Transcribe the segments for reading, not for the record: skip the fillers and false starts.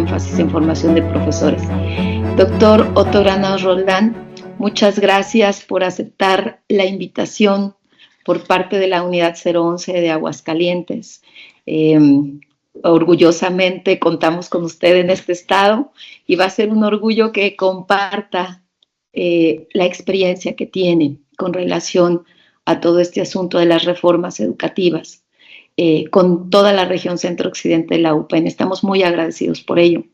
énfasis en formación de profesores. Doctor Otto Granados Roldán, muchas gracias por aceptar la invitación por parte de la Unidad 011 de Aguascalientes. Orgullosamente contamos con usted en este estado y va a ser un orgullo que comparta la experiencia que tiene con relación a todo este asunto de las reformas educativas con toda la región centro-occidente de la UPN. Estamos muy agradecidos por ello.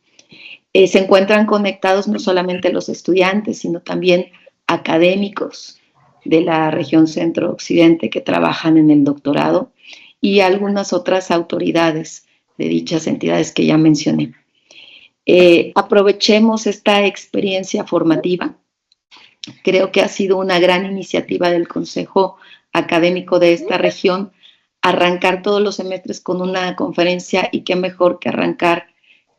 Se encuentran conectados no solamente los estudiantes, sino también académicos de la región centro-occidente que trabajan en el doctorado y algunas otras autoridades de dichas entidades que ya mencioné. Aprovechemos esta experiencia formativa. Creo que ha sido una gran iniciativa del Consejo Académico de esta región arrancar todos los semestres con una conferencia, y qué mejor que arrancar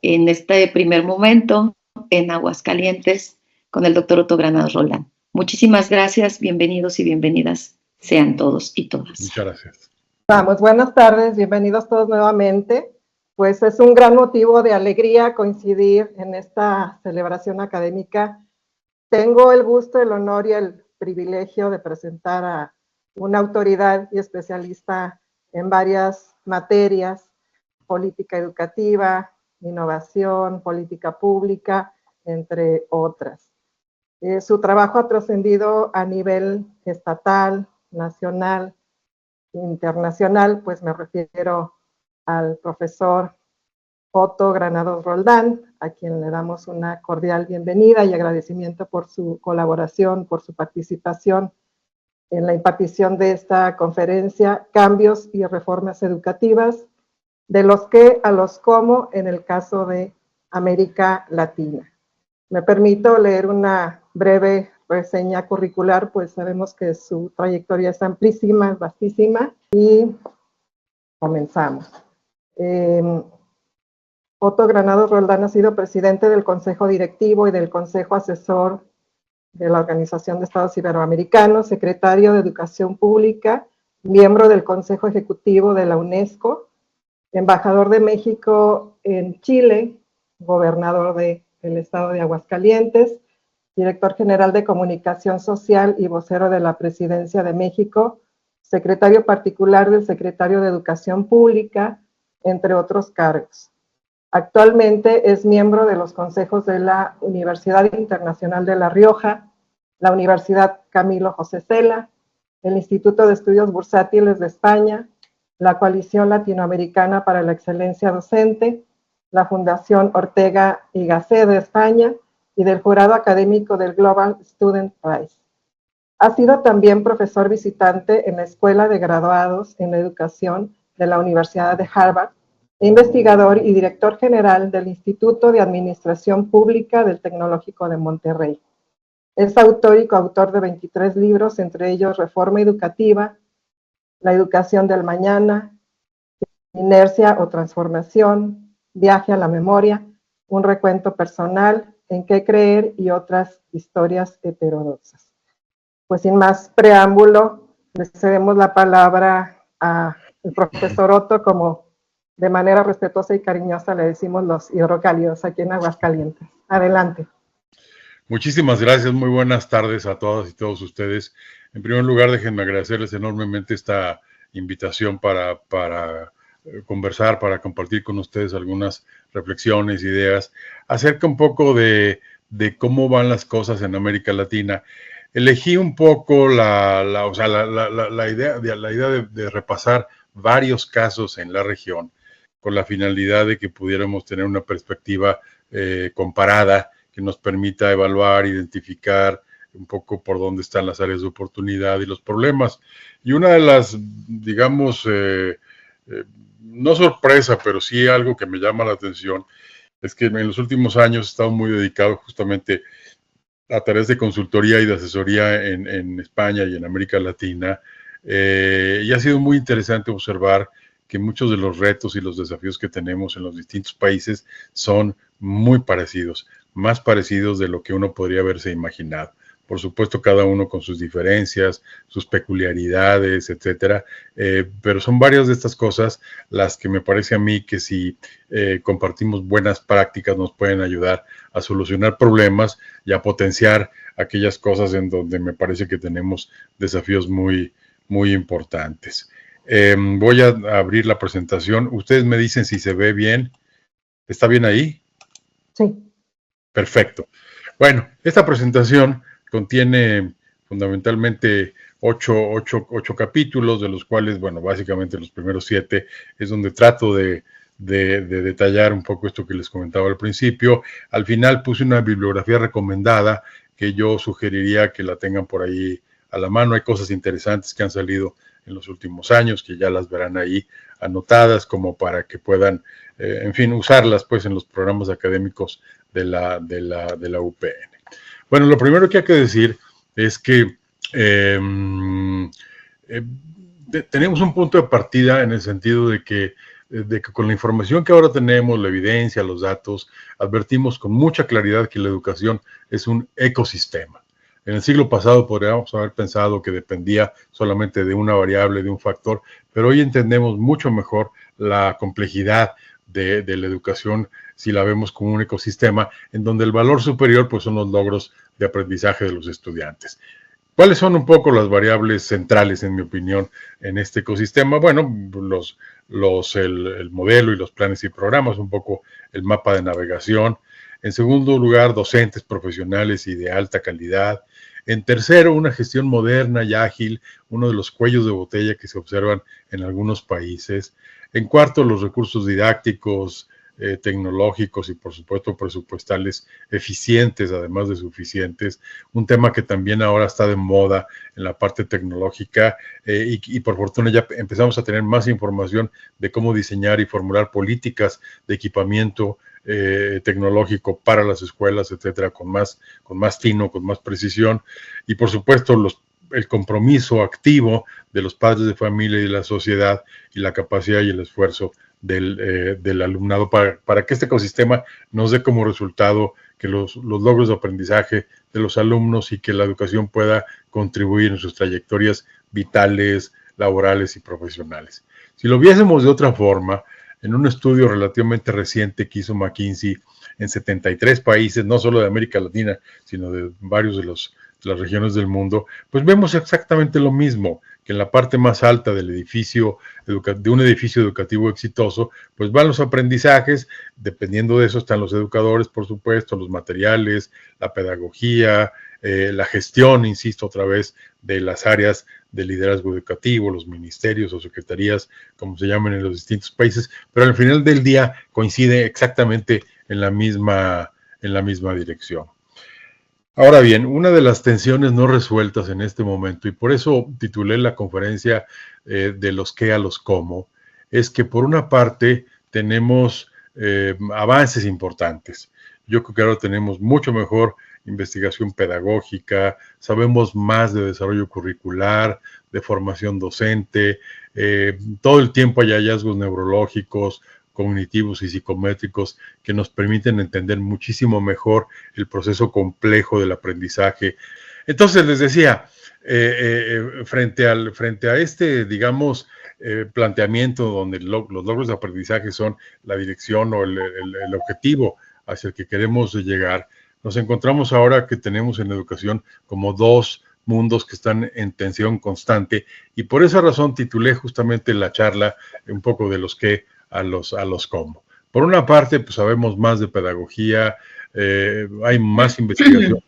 en este primer momento en Aguascalientes con el doctor Otto Granados Roldán. Muchísimas gracias, bienvenidos y bienvenidas sean todos y todas. Muchas gracias. Vamos, buenas tardes, bienvenidos todos nuevamente. Pues es un gran motivo de alegría coincidir en esta celebración académica. Tengo el gusto, el honor y el privilegio de presentar a una autoridad y especialista en varias materias: política educativa, innovación, política pública, entre otras. Su trabajo ha trascendido a nivel estatal, nacional, internacional, pues me refiero al profesor Otto Granados Roldán, a quien le damos una cordial bienvenida y agradecimiento por su colaboración, por su participación en la impartición de esta conferencia, Cambios y Reformas Educativas, de los qué a los cómo en el caso de América Latina. Me permito leer una breve reseña curricular, pues sabemos que su trayectoria es amplísima, vastísima, y comenzamos. Otto Granados Roldán ha sido presidente del Consejo Directivo y del Consejo Asesor de la Organización de Estados Iberoamericanos, secretario de Educación Pública, miembro del Consejo Ejecutivo de la UNESCO, embajador de México en Chile, gobernador del estado de Aguascalientes, director general de Comunicación Social y vocero de la Presidencia de México, secretario particular del secretario de Educación Pública, entre otros cargos. Actualmente es miembro de los consejos de la Universidad Internacional de La Rioja, la Universidad Camilo José Cela, el Instituto de Estudios Bursátiles de España, la Coalición Latinoamericana para la Excelencia Docente, la Fundación Ortega y Gasset de España y del jurado académico del Global Student Prize. Ha sido también profesor visitante en la Escuela de Graduados en Educación de la Universidad de Harvard, investigador y director general del Instituto de Administración Pública del Tecnológico de Monterrey. Es autor y coautor de 23 libros, entre ellos Reforma Educativa, La Educación del Mañana, Inercia o Transformación, Viaje a la Memoria, Un Recuento Personal, En qué creer y otras historias heterodoxas. Pues sin más preámbulo, le cedemos la palabra al profesor Otto, como de manera respetuosa y cariñosa le decimos los hidrocálidos aquí en Aguascalientes. Adelante. Muchísimas gracias, muy buenas tardes a todas y todos ustedes. En primer lugar, déjenme agradecerles enormemente esta invitación para conversar, para compartir con ustedes algunas reflexiones, ideas, acerca un poco de cómo van las cosas en América Latina. Elegí un poco la idea de repasar varios casos en la región, con la finalidad de que pudiéramos tener una perspectiva comparada que nos permita evaluar, identificar un poco por dónde están las áreas de oportunidad y los problemas. Y una de las, digamos, no sorpresa, pero sí algo que me llama la atención, es que en los últimos años he estado muy dedicado justamente a tareas de consultoría y de asesoría en España y en América Latina, y ha sido muy interesante observar que muchos de los retos y los desafíos que tenemos en los distintos países son muy parecidos, más parecidos de lo que uno podría haberse imaginado. por supuesto cada uno con sus diferencias, sus peculiaridades, etcétera, pero son varias de estas cosas las que me parece a mí que si compartimos buenas prácticas nos pueden ayudar a solucionar problemas y a potenciar aquellas cosas en donde me parece que tenemos desafíos muy, muy importantes. Voy a abrir la presentación. Ustedes me dicen si se ve bien. ¿Está bien ahí? Sí. Perfecto. Bueno, esta presentación contiene fundamentalmente ocho capítulos, de los cuales, bueno, básicamente los primeros 7 es donde trato de detallar un poco esto que les comentaba al principio. Al final puse una bibliografía recomendada que yo sugeriría que la tengan por ahí a la mano. Hay cosas interesantes que han salido en los últimos años, que ya las verán ahí anotadas como para que puedan, en fin, usarlas pues en los programas académicos de la UPN. Bueno, lo primero que hay que decir es que tenemos un punto de partida en el sentido de que con la información que ahora tenemos, la evidencia, los datos, advertimos con mucha claridad que la educación es un ecosistema. En el siglo pasado podríamos haber pensado que dependía solamente de una variable, de un factor, pero hoy entendemos mucho mejor la complejidad de la educación si la vemos como un ecosistema en donde el valor superior pues son los logros de aprendizaje de los estudiantes. ¿Cuáles son un poco las variables centrales, en mi opinión, en este ecosistema? Bueno, el modelo y los planes y programas, un poco el mapa de navegación. En segundo lugar, docentes profesionales y de alta calidad. En tercero, una gestión moderna y ágil, uno de los cuellos de botella que se observan en algunos países. En cuarto, los recursos didácticos, tecnológicos y por supuesto presupuestales eficientes, además de suficientes, un tema que también ahora está de moda en la parte tecnológica y por fortuna ya empezamos a tener más información de cómo diseñar y formular políticas de equipamiento tecnológico para las escuelas, etcétera, con más tino, con más precisión y por supuesto el compromiso activo de los padres de familia y de la sociedad y la capacidad y el esfuerzo del alumnado para que este ecosistema nos dé como resultado que los logros de aprendizaje de los alumnos y que la educación pueda contribuir en sus trayectorias vitales, laborales y profesionales. Si lo viésemos de otra forma, en un estudio relativamente reciente que hizo McKinsey en 73 países, no solo de América Latina, sino de varios de las regiones del mundo, pues vemos exactamente lo mismo, que en la parte más alta del edificio, de un edificio educativo exitoso, pues van los aprendizajes, dependiendo de eso están los educadores, por supuesto, los materiales, la pedagogía, la gestión, insisto otra vez, de las áreas de liderazgo educativo, los ministerios o secretarías, como se llaman en los distintos países, pero al final del día coincide exactamente en la misma dirección. Ahora bien, una de las tensiones no resueltas en este momento, y por eso titulé la conferencia de los qué a los cómo, es que por una parte tenemos avances importantes. Yo creo que ahora tenemos mucho mejor investigación pedagógica, sabemos más de desarrollo curricular, de formación docente, todo el tiempo hay hallazgos neurológicos, cognitivos y psicométricos que nos permiten entender muchísimo mejor el proceso complejo del aprendizaje. Entonces, les decía, frente a este, digamos, planteamiento donde los logros de aprendizaje son la dirección o el objetivo hacia el que queremos llegar, nos encontramos ahora que tenemos en educación como dos mundos que están en tensión constante y por esa razón titulé justamente la charla un poco de los qué a los cómo. Por una parte, pues sabemos más de pedagogía, hay más investigación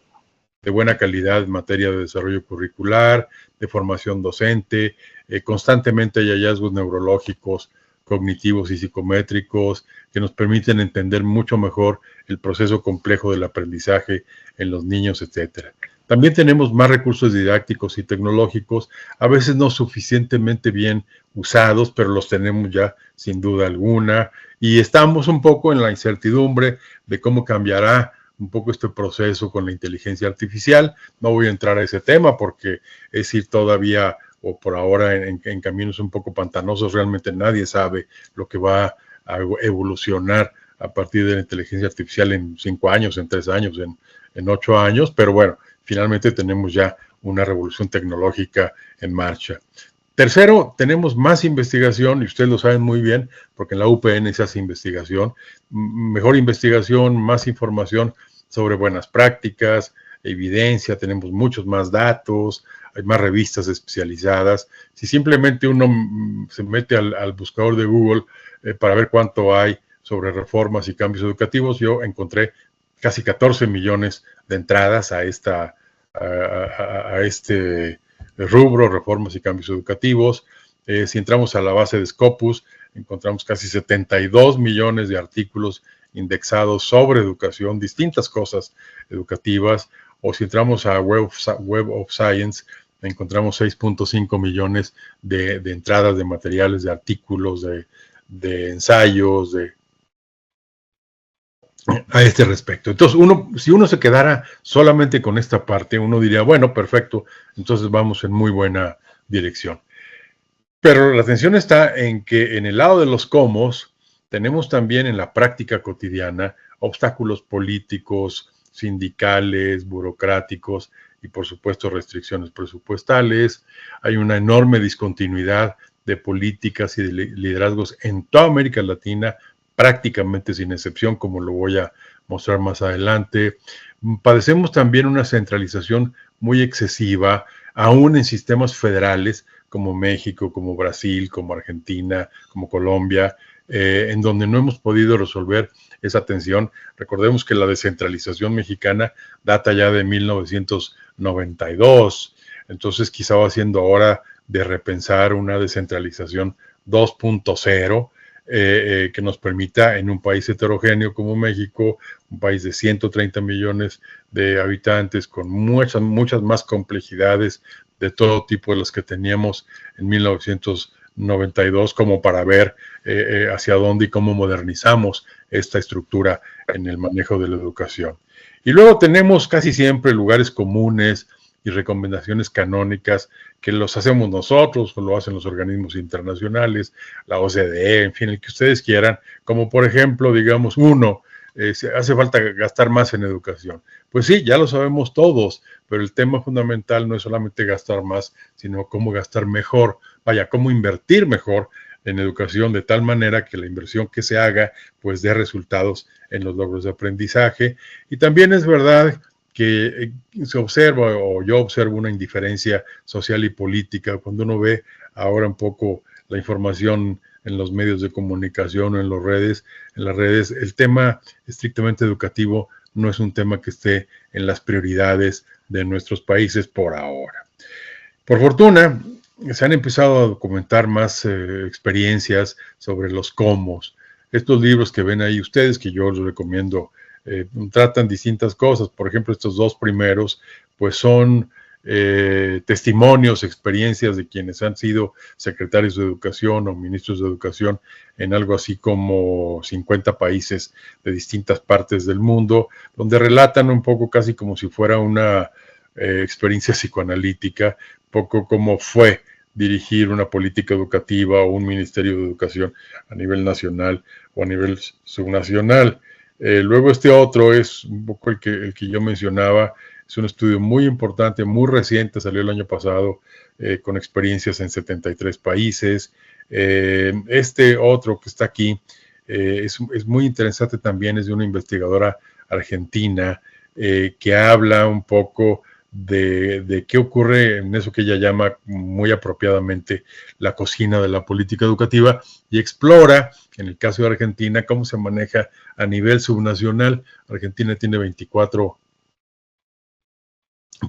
de buena calidad en materia de desarrollo curricular, de formación docente, constantemente hay hallazgos neurológicos, cognitivos y psicométricos que nos permiten entender mucho mejor el proceso complejo del aprendizaje en los niños, etcétera. También tenemos más recursos didácticos y tecnológicos, a veces no suficientemente bien usados, pero los tenemos ya sin duda alguna, y estamos un poco en la incertidumbre de cómo cambiará un poco este proceso con la inteligencia artificial. No voy a entrar a ese tema porque es ir todavía o por ahora en caminos un poco pantanosos. Realmente nadie sabe lo que va a evolucionar a partir de la inteligencia artificial en 5 años, en 3 años, en 8 años, pero bueno, finalmente tenemos ya una revolución tecnológica en marcha. Tercero, tenemos más investigación, y ustedes lo saben muy bien, porque en la UPN se hace investigación, mejor investigación, más información sobre buenas prácticas, evidencia, tenemos muchos más datos, hay más revistas especializadas. Si simplemente uno se mete al buscador de Google para ver cuánto hay sobre reformas y cambios educativos, yo encontré casi 14 millones de entradas a este rubro, reformas y cambios educativos. Si entramos a la base de Scopus, encontramos casi 72 millones de artículos indexados sobre educación, distintas cosas educativas. O si entramos a Web of Science, encontramos 6.5 millones de entradas de materiales, de artículos, de ensayos, a este respecto. Entonces, si uno se quedara solamente con esta parte, uno diría, bueno, perfecto, entonces vamos en muy buena dirección. Pero la atención está en que en el lado de los cómo tenemos también en la práctica cotidiana obstáculos políticos, sindicales, burocráticos y por supuesto restricciones presupuestales. Hay una enorme discontinuidad de políticas y de liderazgos en toda América Latina, prácticamente sin excepción, como lo voy a mostrar más adelante. Padecemos también una centralización muy excesiva, aún en sistemas federales como México, como Brasil, como Argentina, como Colombia, en donde no hemos podido resolver esa tensión. Recordemos que la descentralización mexicana data ya de 1992, entonces quizá va siendo hora de repensar una descentralización 2.0, que nos permita en un país heterogéneo como México, un país de 130 millones de habitantes con muchas más complejidades de todo tipo de las que teníamos en 1992, como para ver hacia dónde y cómo modernizamos esta estructura en el manejo de la educación. Y luego tenemos casi siempre lugares comunes y recomendaciones canónicas que los hacemos nosotros o lo hacen los organismos internacionales, la OCDE, en fin, el que ustedes quieran, como por ejemplo, digamos, hace falta gastar más en educación. Pues sí, ya lo sabemos todos, pero el tema fundamental no es solamente gastar más, sino cómo gastar mejor, cómo invertir mejor en educación de tal manera que la inversión que se haga pues dé resultados en los logros de aprendizaje. Y también es verdad que se observa, o yo observo, una indiferencia social y política cuando uno ve ahora un poco la información en los medios de comunicación o en las redes, el tema estrictamente educativo no es un tema que esté en las prioridades de nuestros países por ahora. Por fortuna, se han empezado a documentar más experiencias sobre los cómo. Estos libros que ven ahí ustedes, que yo les recomiendo, tratan distintas cosas. Por ejemplo, estos dos primeros, pues son testimonios, experiencias de quienes han sido secretarios de educación o ministros de educación en algo así como 50 países de distintas partes del mundo, donde relatan un poco casi como si fuera una experiencia psicoanalítica, poco cómo fue dirigir una política educativa o un ministerio de educación a nivel nacional o a nivel subnacional. Luego este otro es un poco el que yo mencionaba. Es un estudio muy importante, muy reciente, salió el año pasado, con experiencias en 73 países. Este otro que está aquí es muy interesante también, es de una investigadora argentina que habla un poco de qué ocurre en eso que ella llama muy apropiadamente la cocina de la política educativa, y explora, en el caso de Argentina, cómo se maneja a nivel subnacional. Argentina tiene 24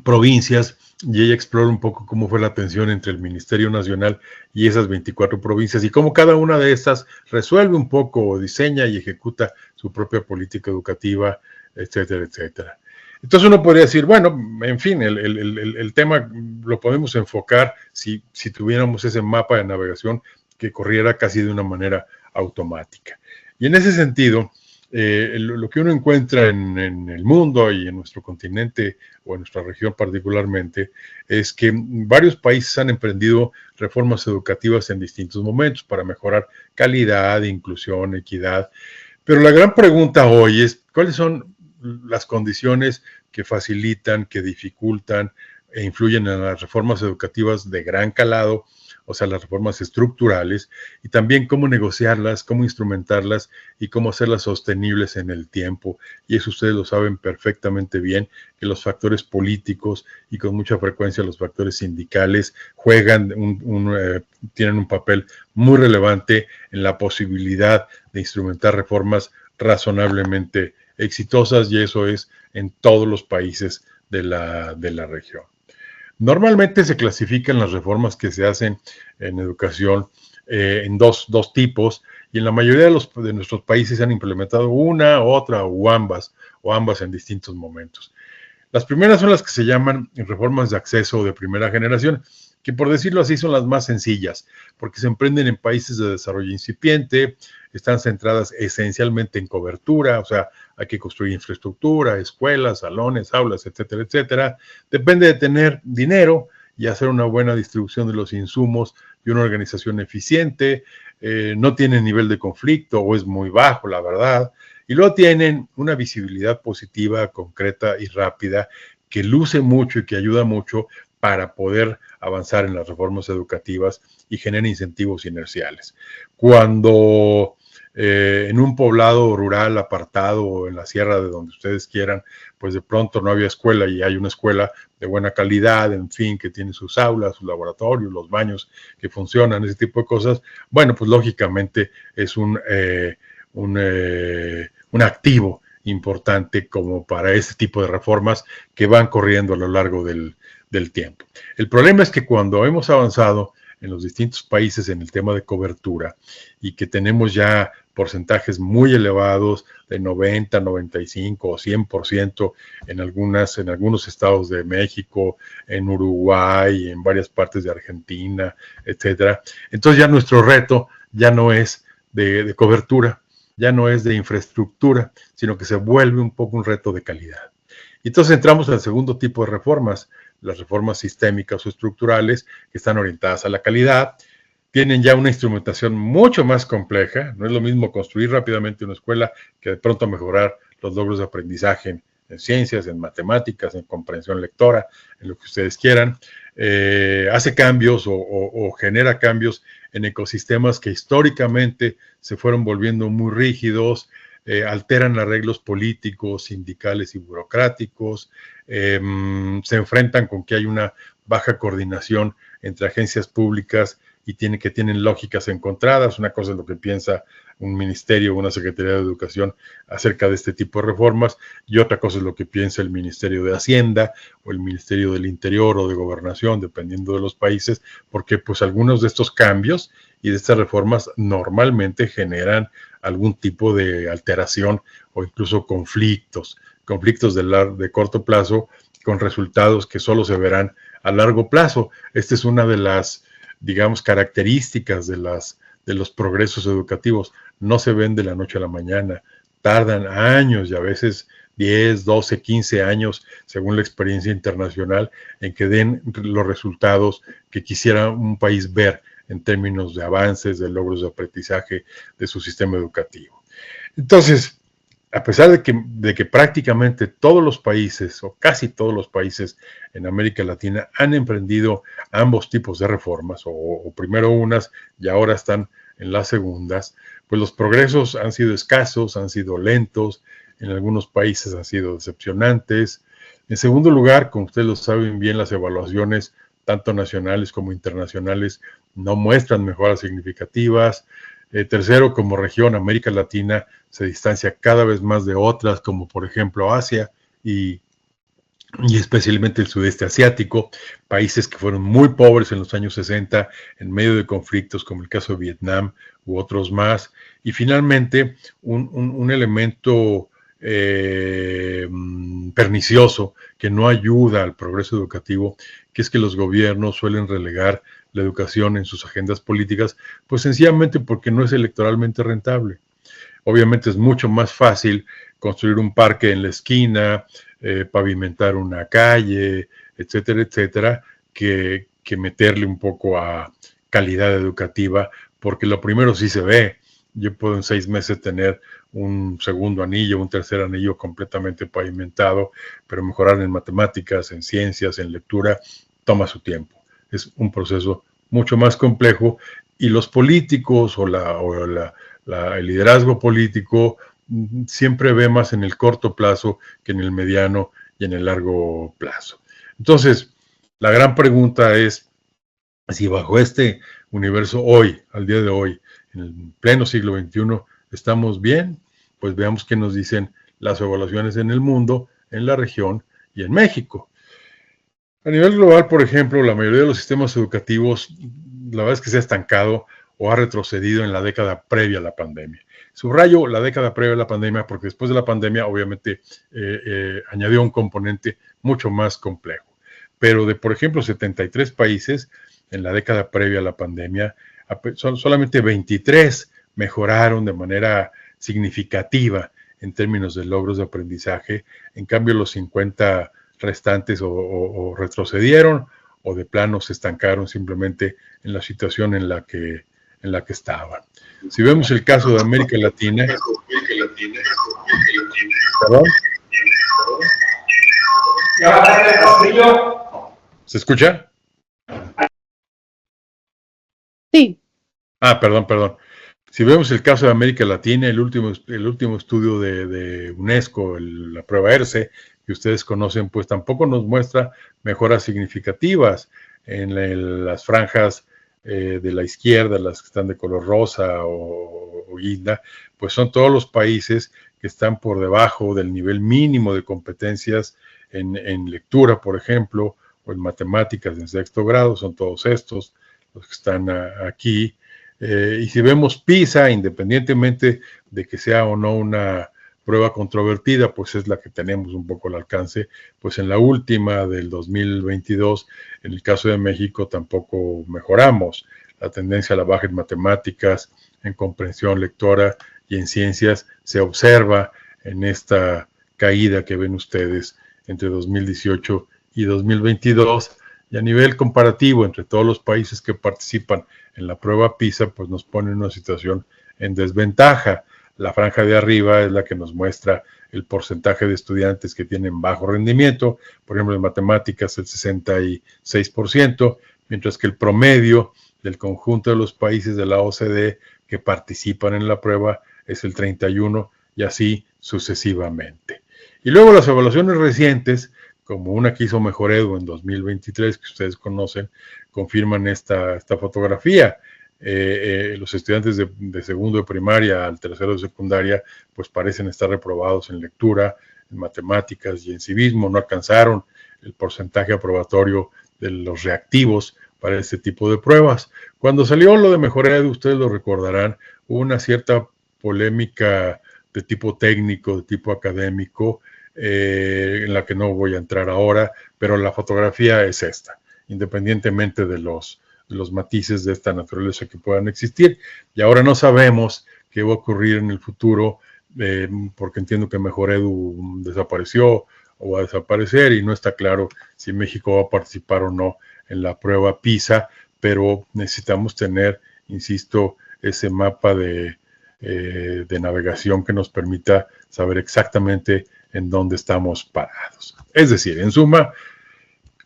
provincias, y ella explora un poco cómo fue la tensión entre el Ministerio Nacional y esas 24 provincias, y cómo cada una de estas resuelve un poco, o diseña y ejecuta su propia política educativa, etcétera, etcétera. Entonces uno podría decir, bueno, en fin, el tema lo podemos enfocar si tuviéramos ese mapa de navegación que corriera casi de una manera automática. Y en ese sentido, lo que uno encuentra en el mundo y en nuestro continente o en nuestra región particularmente es que varios países han emprendido reformas educativas en distintos momentos para mejorar calidad, inclusión, equidad. Pero la gran pregunta hoy es, ¿cuáles son las condiciones que facilitan, que dificultan e influyen en las reformas educativas de gran calado, o sea, las reformas estructurales, y también cómo negociarlas, cómo instrumentarlas y cómo hacerlas sostenibles en el tiempo. Y eso ustedes lo saben perfectamente bien, que los factores políticos y con mucha frecuencia los factores sindicales juegan, tienen un papel muy relevante en la posibilidad de instrumentar reformas razonablemente exitosas, y eso es en todos los países de la región. Normalmente se clasifican las reformas que se hacen en educación en dos tipos, y en la mayoría de nuestros países se han implementado una, otra o ambas en distintos momentos. Las primeras son las que se llaman reformas de acceso de primera generación, que por decirlo así son las más sencillas, porque se emprenden en países de desarrollo incipiente, están centradas esencialmente en cobertura, o sea, hay que construir infraestructura, escuelas, salones, aulas, etcétera, etcétera. Depende de tener dinero y hacer una buena distribución de los insumos y una organización eficiente. No tienen nivel de conflicto o es muy bajo, la verdad. Y luego tienen una visibilidad positiva, concreta y rápida que luce mucho y que ayuda mucho para poder avanzar en las reformas educativas y genera incentivos inerciales. Cuando en un poblado rural apartado o en la sierra, de donde ustedes quieran, pues de pronto no había escuela y hay una escuela de buena calidad, en fin, que tiene sus aulas, sus laboratorios, los baños que funcionan, ese tipo de cosas, bueno, pues lógicamente es un activo importante como para este tipo de reformas que van corriendo a lo largo del tiempo. El problema es que cuando hemos avanzado en los distintos países en el tema de cobertura y que tenemos ya porcentajes muy elevados de 90, 95 o 100% en algunos estados de México, en Uruguay, en varias partes de Argentina, etcétera. Entonces ya nuestro reto ya no es de cobertura, ya no es de infraestructura, sino que se vuelve un poco un reto de calidad. Y entonces entramos al segundo tipo de reformas, las reformas sistémicas o estructurales, que están orientadas a la calidad, tienen ya una instrumentación mucho más compleja. No es lo mismo construir rápidamente una escuela que de pronto mejorar los logros de aprendizaje en ciencias, en matemáticas, en comprensión lectora, en lo que ustedes quieran. Hace cambios o genera cambios en ecosistemas que históricamente se fueron volviendo muy rígidos, alteran arreglos políticos, sindicales y burocráticos, se enfrentan con que hay una baja coordinación entre agencias públicas y que tienen lógicas encontradas. Una cosa es lo que piensa un ministerio o una Secretaría de Educación acerca de este tipo de reformas, y otra cosa es lo que piensa el Ministerio de Hacienda o el Ministerio del Interior o de Gobernación, dependiendo de los países, porque pues algunos de estos cambios y de estas reformas normalmente generan algún tipo de alteración o incluso conflictos de corto plazo con resultados que solo se verán a largo plazo. Esta es una de las, digamos, características de los progresos educativos. No se ven de la noche a la mañana, tardan años y a veces 10, 12, 15 años, según la experiencia internacional, en que den los resultados que quisiera un país ver en términos de avances, de logros de aprendizaje de su sistema educativo. Entonces, a pesar de que prácticamente todos los países, o casi todos los países en América Latina han emprendido ambos tipos de reformas, o primero unas y ahora están en las segundas, pues los progresos han sido escasos, han sido lentos, en algunos países han sido decepcionantes. En segundo lugar, como ustedes lo saben bien, las evaluaciones, tanto nacionales como internacionales, no muestran mejoras significativas. Tercero, como región, América Latina se distancia cada vez más de otras, como por ejemplo Asia y especialmente el sudeste asiático, países que fueron muy pobres en los años 60 en medio de conflictos como el caso de Vietnam u otros más. Y finalmente, un elemento pernicioso que no ayuda al progreso educativo, que es que los gobiernos suelen relegar la educación en sus agendas políticas, pues sencillamente porque no es electoralmente rentable. Obviamente es mucho más fácil construir un parque en la esquina, pavimentar una calle, etcétera, etcétera, que meterle un poco a calidad educativa, porque lo primero sí se ve. Yo puedo en 6 meses tener un segundo anillo, un tercer anillo completamente pavimentado, pero mejorar en matemáticas, en ciencias, en lectura, toma su tiempo. Es un proceso mucho más complejo y los políticos el liderazgo político siempre ve más en el corto plazo que en el mediano y en el largo plazo. Entonces, la gran pregunta es si bajo este universo hoy, al día de hoy, en el pleno siglo XXI, estamos bien. Pues veamos qué nos dicen las evaluaciones en el mundo, en la región y en México. A nivel global, por ejemplo, la mayoría de los sistemas educativos, la verdad es que se ha estancado o ha retrocedido en la década previa a la pandemia. Subrayo la década previa a la pandemia porque después de la pandemia, obviamente, añadió un componente mucho más complejo. Pero de, por ejemplo, 73 países en la década previa a la pandemia, solamente 23 mejoraron de manera significativa en términos de logros de aprendizaje. En cambio, los 50 restantes o retrocedieron o de plano se estancaron simplemente en la situación en la que estaban. Si vemos el caso de América Latina, ¿perdón? ¿Se escucha? Sí. Perdón. Si vemos el caso de América Latina, el último estudio de UNESCO, la prueba ERCE, que ustedes conocen, pues tampoco nos muestra mejoras significativas en las franjas de la izquierda, las que están de color rosa o guinda, pues son todos los países que están por debajo del nivel mínimo de competencias en lectura, por ejemplo, o en matemáticas en sexto grado, son todos estos los que están aquí. Y si vemos PISA, independientemente de que sea o no una prueba controvertida, pues es la que tenemos un poco al alcance, pues en la última del 2022, en el caso de México, tampoco mejoramos. La tendencia a la baja en matemáticas, en comprensión lectora y en ciencias se observa en esta caída que ven ustedes entre 2018 y 2022. Y a nivel comparativo entre todos los países que participan en la prueba PISA, pues nos pone en una situación en desventaja. La franja de arriba es la que nos muestra el porcentaje de estudiantes que tienen bajo rendimiento, por ejemplo en matemáticas el 66%, mientras que el promedio del conjunto de los países de la OCDE que participan en la prueba es el 31% y así sucesivamente. Y luego las evaluaciones recientes, como una que hizo Mejoredu en 2023, que ustedes conocen, confirman esta fotografía. Los estudiantes de segundo de primaria al tercero de secundaria, pues parecen estar reprobados en lectura, en matemáticas y en civismo, no alcanzaron el porcentaje aprobatorio de los reactivos para este tipo de pruebas. Cuando salió lo de Mejoredu, ustedes lo recordarán, hubo una cierta polémica de tipo técnico, de tipo académico, en la que no voy a entrar ahora, pero la fotografía es esta, independientemente de los matices de esta naturaleza que puedan existir. Y ahora no sabemos qué va a ocurrir en el futuro, porque entiendo que Mejoredu desapareció o va a desaparecer y no está claro si México va a participar o no en la prueba PISA, pero necesitamos tener, insisto, ese mapa de navegación que nos permita saber exactamente en dónde estamos parados. Es decir, en suma,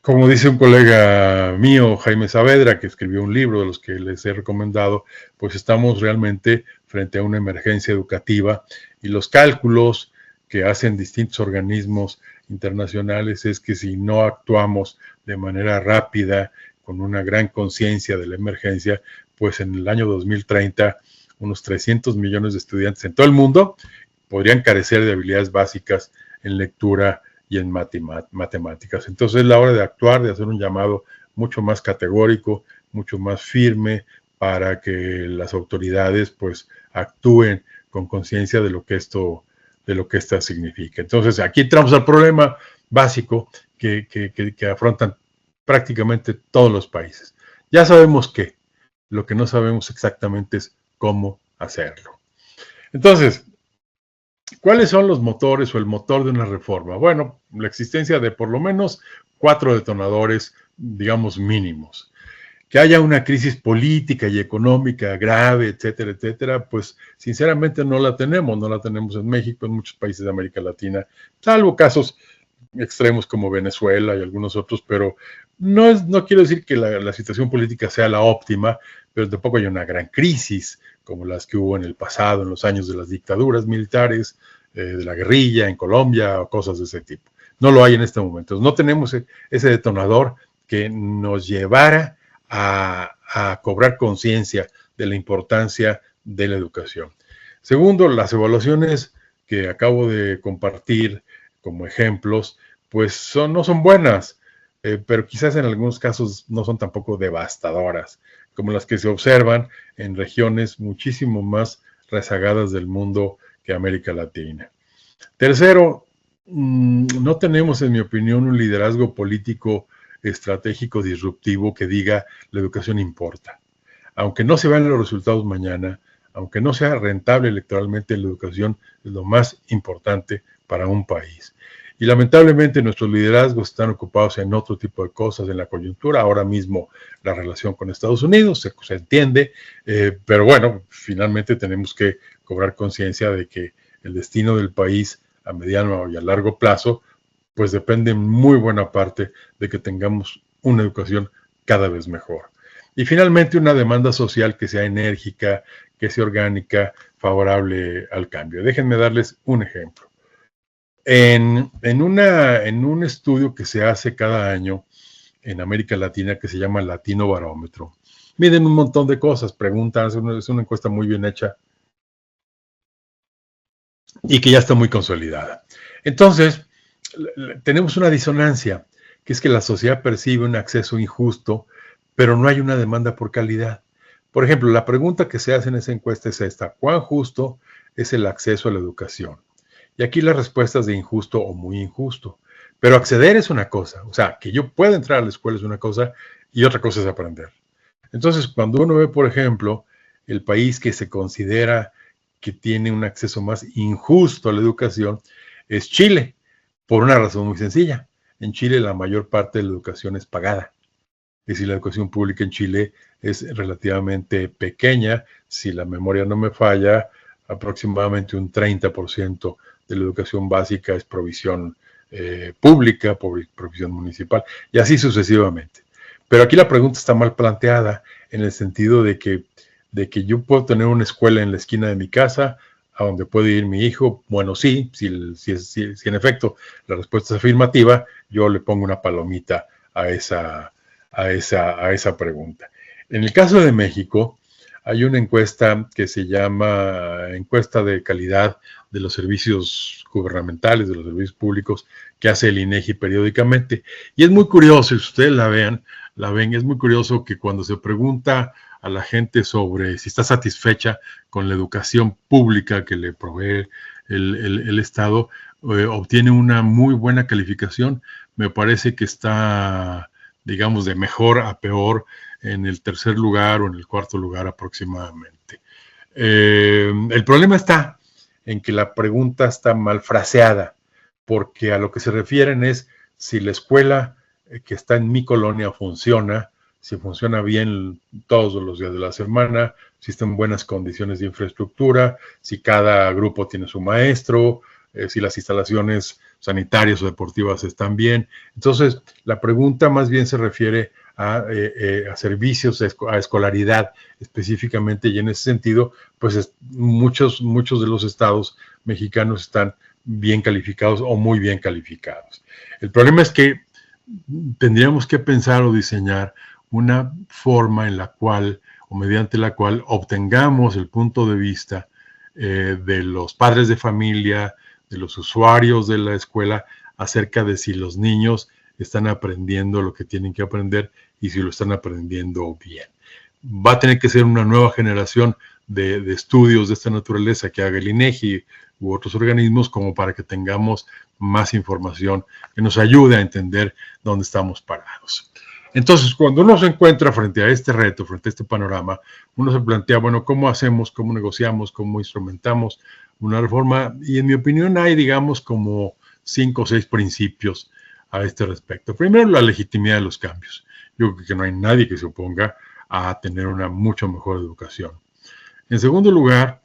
como dice un colega mío, Jaime Saavedra, que escribió un libro de los que les he recomendado, pues estamos realmente frente a una emergencia educativa y los cálculos que hacen distintos organismos internacionales es que si no actuamos de manera rápida, con una gran conciencia de la emergencia, pues en el año 2030 unos 300 millones de estudiantes en todo el mundo podrían carecer de habilidades básicas en lectura y en matemáticas. Entonces es la hora de actuar, de hacer un llamado mucho más categórico, mucho más firme para que las autoridades pues actúen con conciencia de lo que esto significa. Entonces aquí entramos al problema básico que afrontan prácticamente todos los países. Ya sabemos qué, lo que no sabemos exactamente es cómo hacerlo. Entonces, ¿cuáles son los motores o el motor de una reforma? Bueno, la existencia de por lo menos 4 detonadores, digamos, mínimos. Que haya una crisis política y económica grave, etcétera, etcétera, pues sinceramente no la tenemos en México, en muchos países de América Latina, salvo casos extremos como Venezuela y algunos otros, pero no quiero decir que la situación política sea la óptima, pero tampoco hay una gran crisis como las que hubo en el pasado, en los años de las dictaduras militares, de la guerrilla en Colombia o cosas de ese tipo. No lo hay en este momento. No tenemos ese detonador que nos llevara a cobrar conciencia de la importancia de la educación. Segundo, las evaluaciones que acabo de compartir como ejemplos, pues no son buenas, pero quizás en algunos casos no son tampoco devastadoras, como las que se observan en regiones muchísimo más rezagadas del mundo que América Latina. Tercero, no tenemos, en mi opinión, un liderazgo político estratégico disruptivo que diga la educación importa. Aunque no se vean los resultados mañana, aunque no sea rentable electoralmente, la educación es lo más importante para un país. Y lamentablemente nuestros liderazgos están ocupados en otro tipo de cosas, en la coyuntura. Ahora mismo la relación con Estados Unidos se entiende, pero bueno, finalmente tenemos que cobrar conciencia de que el destino del país a mediano y a largo plazo pues depende en muy buena parte de que tengamos una educación cada vez mejor. Y finalmente una demanda social que sea enérgica, que sea orgánica, favorable al cambio. Déjenme darles un ejemplo. En un estudio que se hace cada año en América Latina que se llama Latino Barómetro, miden un montón de cosas, preguntan, es una encuesta muy bien hecha y que ya está muy consolidada. Entonces, tenemos una disonancia, que es que la sociedad percibe un acceso injusto, pero no hay una demanda por calidad. Por ejemplo, la pregunta que se hace en esa encuesta es esta: ¿cuán justo es el acceso a la educación? Y aquí las respuestas de injusto o muy injusto. Pero acceder es una cosa, o sea, que yo pueda entrar a la escuela es una cosa y otra cosa es aprender. Entonces, cuando uno ve, por ejemplo, el país que se considera que tiene un acceso más injusto a la educación, es Chile, por una razón muy sencilla. En Chile la mayor parte de la educación es pagada. Es decir, la educación pública en Chile es relativamente pequeña. Si la memoria no me falla, aproximadamente un 30% de la educación básica es provisión pública, provisión municipal, y así sucesivamente. Pero aquí la pregunta está mal planteada en el sentido de que yo puedo tener una escuela en la esquina de mi casa a donde puede ir mi hijo. Bueno, sí, si en efecto la respuesta es afirmativa, yo le pongo una palomita a esa pregunta. En el caso de México, hay una encuesta que se llama Encuesta de Calidad de los Servicios Gubernamentales, de los Servicios Públicos, que hace el INEGI periódicamente. Y es muy curioso, si ustedes la ven, es muy curioso que cuando se pregunta a la gente sobre si está satisfecha con la educación pública que le provee el Estado, obtiene una muy buena calificación. Me parece que está, digamos, de mejor a peor en el tercer lugar o en el cuarto lugar aproximadamente. El problema está en que la pregunta está mal fraseada, porque a lo que se refieren es si la escuela que está en mi colonia funciona, si funciona bien todos los días de la semana, si está en buenas condiciones de infraestructura, si cada grupo tiene su maestro, si las instalaciones sanitarias o deportivas están bien. Entonces, la pregunta más bien se refiere a servicios, a escolaridad específicamente, y en ese sentido, pues muchos de los estados mexicanos están bien calificados o muy bien calificados. El problema es que tendríamos que pensar o diseñar una forma en la cual o mediante la cual obtengamos el punto de vista de los padres de familia, de los usuarios de la escuela, acerca de si los niños están aprendiendo lo que tienen que aprender y si lo están aprendiendo bien. Va a tener que ser una nueva generación de estudios de esta naturaleza que haga el INEGI u otros organismos, como para que tengamos más información que nos ayude a entender dónde estamos parados. Entonces, cuando uno se encuentra frente a este reto, frente a este panorama, uno se plantea, bueno, ¿cómo hacemos, cómo negociamos, cómo instrumentamos una reforma? Y en mi opinión hay, digamos, como 5 o 6 principios a este respecto. Primero, la legitimidad de los cambios. Yo creo que no hay nadie que se oponga a tener una mucho mejor educación. En segundo lugar,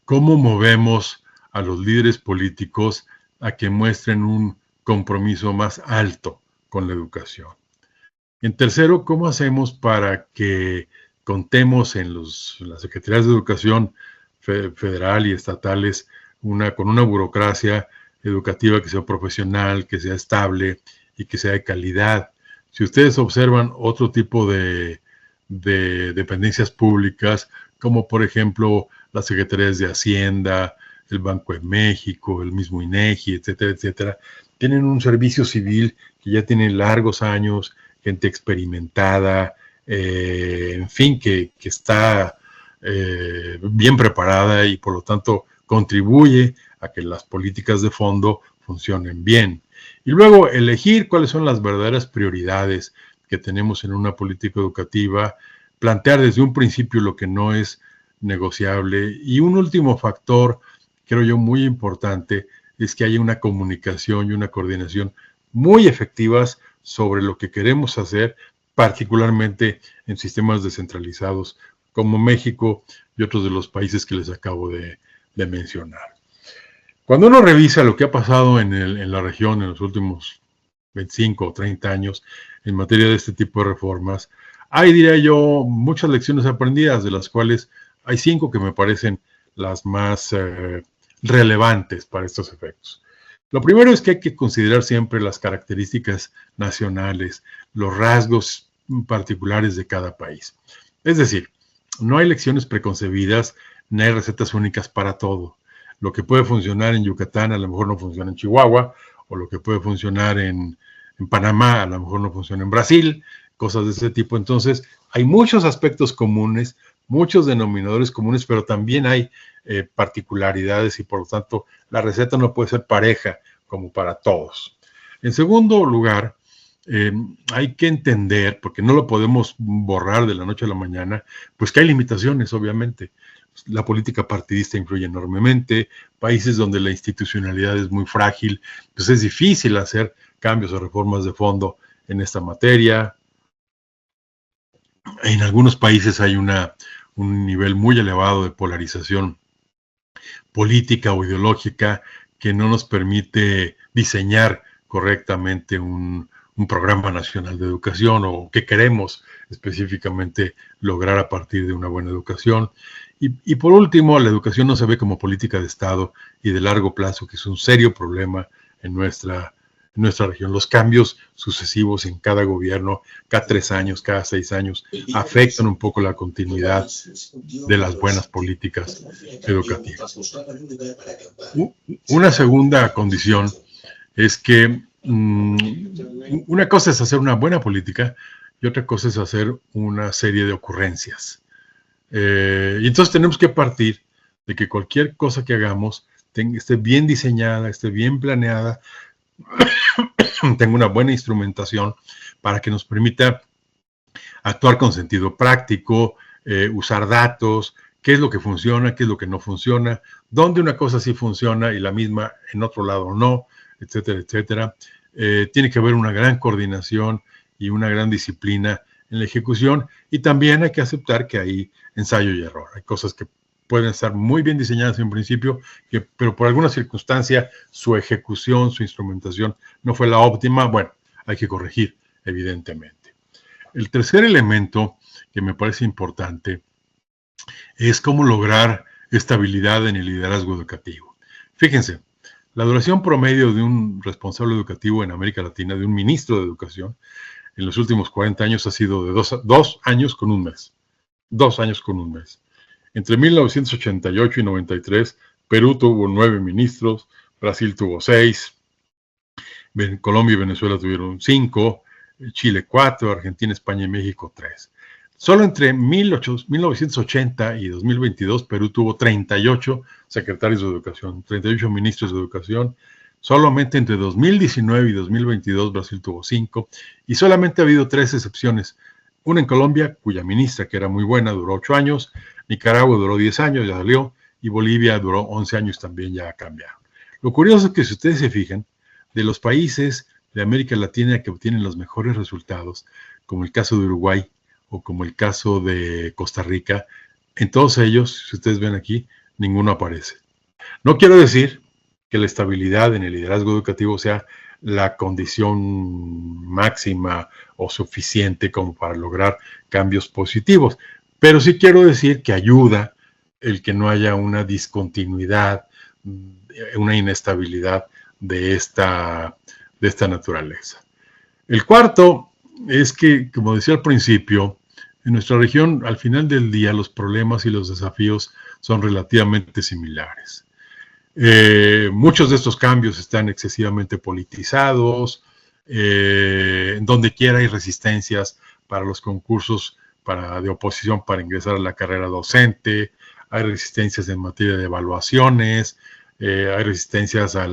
cómo movemos a los líderes políticos a que muestren un compromiso más alto con la educación. En tercero, cómo hacemos para que contemos en las secretarías de educación federal y estatales con una burocracia educativa que sea profesional, que sea estable y que sea de calidad. Si ustedes observan otro tipo de dependencias públicas, como por ejemplo las secretarías de Hacienda, el Banco de México, el mismo INEGI, etcétera, etcétera, tienen un servicio civil que ya tiene largos años, gente experimentada, en fin, que está bien preparada y por lo tanto contribuye a que las políticas de fondo funcionen bien. Y luego elegir cuáles son las verdaderas prioridades que tenemos en una política educativa, plantear desde un principio lo que no es negociable. Y un último factor, creo yo, muy importante, es que haya una comunicación y una coordinación muy efectivas sobre lo que queremos hacer, particularmente en sistemas descentralizados como México y otros de los países que les acabo de mencionar. Cuando uno revisa lo que ha pasado en la región en los últimos 25 o 30 años en materia de este tipo de reformas, hay, diría yo, muchas lecciones aprendidas, de las cuales hay 5 que me parecen las más relevantes para estos efectos. Lo primero es que hay que considerar siempre las características nacionales, los rasgos particulares de cada país. Es decir, no hay lecciones preconcebidas, ni hay recetas únicas para todo. Lo que puede funcionar en Yucatán a lo mejor no funciona en Chihuahua, o lo que puede funcionar en Panamá a lo mejor no funciona en Brasil, cosas de ese tipo. Entonces, hay muchos aspectos comunes, muchos denominadores comunes, pero también hay particularidades y por lo tanto la receta no puede ser pareja como para todos. En segundo lugar, hay que entender, porque no lo podemos borrar de la noche a la mañana, pues que hay limitaciones, obviamente. La política partidista influye enormemente, países donde la institucionalidad es muy frágil, pues es difícil hacer cambios o reformas de fondo en esta materia. En algunos países hay un nivel muy elevado de polarización política o ideológica que no nos permite diseñar correctamente un programa nacional de educación o qué queremos específicamente lograr a partir de una buena educación. Y por último, la educación no se ve como política de Estado y de largo plazo, que es un serio problema en nuestra región. Los cambios sucesivos en cada gobierno, cada 3 años, cada 6 años, afectan un poco la continuidad de las buenas políticas educativas. Una segunda condición es que una cosa es hacer una buena política y otra cosa es hacer una serie de ocurrencias. Y entonces tenemos que partir de que cualquier cosa que hagamos esté bien diseñada, esté bien planeada, tenga una buena instrumentación para que nos permita actuar con sentido práctico, usar datos, qué es lo que funciona, qué es lo que no funciona, dónde una cosa sí funciona y la misma en otro lado no, etcétera, etcétera. Tiene que haber una gran coordinación y una gran disciplina en la ejecución, y también hay que aceptar que hay ensayo y error. Hay cosas que pueden estar muy bien diseñadas en principio, pero por alguna circunstancia su ejecución, su instrumentación no fue la óptima. Bueno, hay que corregir, evidentemente. El tercer elemento que me parece importante es cómo lograr estabilidad en el liderazgo educativo. Fíjense, la duración promedio de un responsable educativo en América Latina, de un ministro de Educación, en los últimos 40 años ha sido de 2 años con un mes. 2 años con un mes. Entre 1988 y 93, Perú tuvo 9 ministros, Brasil tuvo 6, Colombia y Venezuela tuvieron 5, Chile 4, Argentina, España y México 3. Solo entre 1980 y 2022, Perú tuvo 38 secretarios de educación, 38 ministros de educación. Solamente entre 2019 y 2022 Brasil tuvo 5 y solamente ha habido 3 excepciones. Una en Colombia, cuya ministra, que era muy buena, duró 8 años, Nicaragua duró 10 años, ya salió, y Bolivia duró 11 años, también ya cambiaron. Lo curioso es que si ustedes se fijan, de los países de América Latina que obtienen los mejores resultados, como el caso de Uruguay o como el caso de Costa Rica, en todos ellos, si ustedes ven aquí, ninguno aparece. No quiero decir que la estabilidad en el liderazgo educativo sea la condición máxima o suficiente como para lograr cambios positivos, pero sí quiero decir que ayuda el que no haya una discontinuidad, una inestabilidad de esta naturaleza. El cuarto es que, como decía al principio, en nuestra región, al final del día, los problemas y los desafíos son relativamente similares. Muchos de estos cambios están excesivamente politizados, en donde quiera hay resistencias para los concursos de oposición para ingresar a la carrera docente, hay resistencias en materia de evaluaciones, hay resistencias a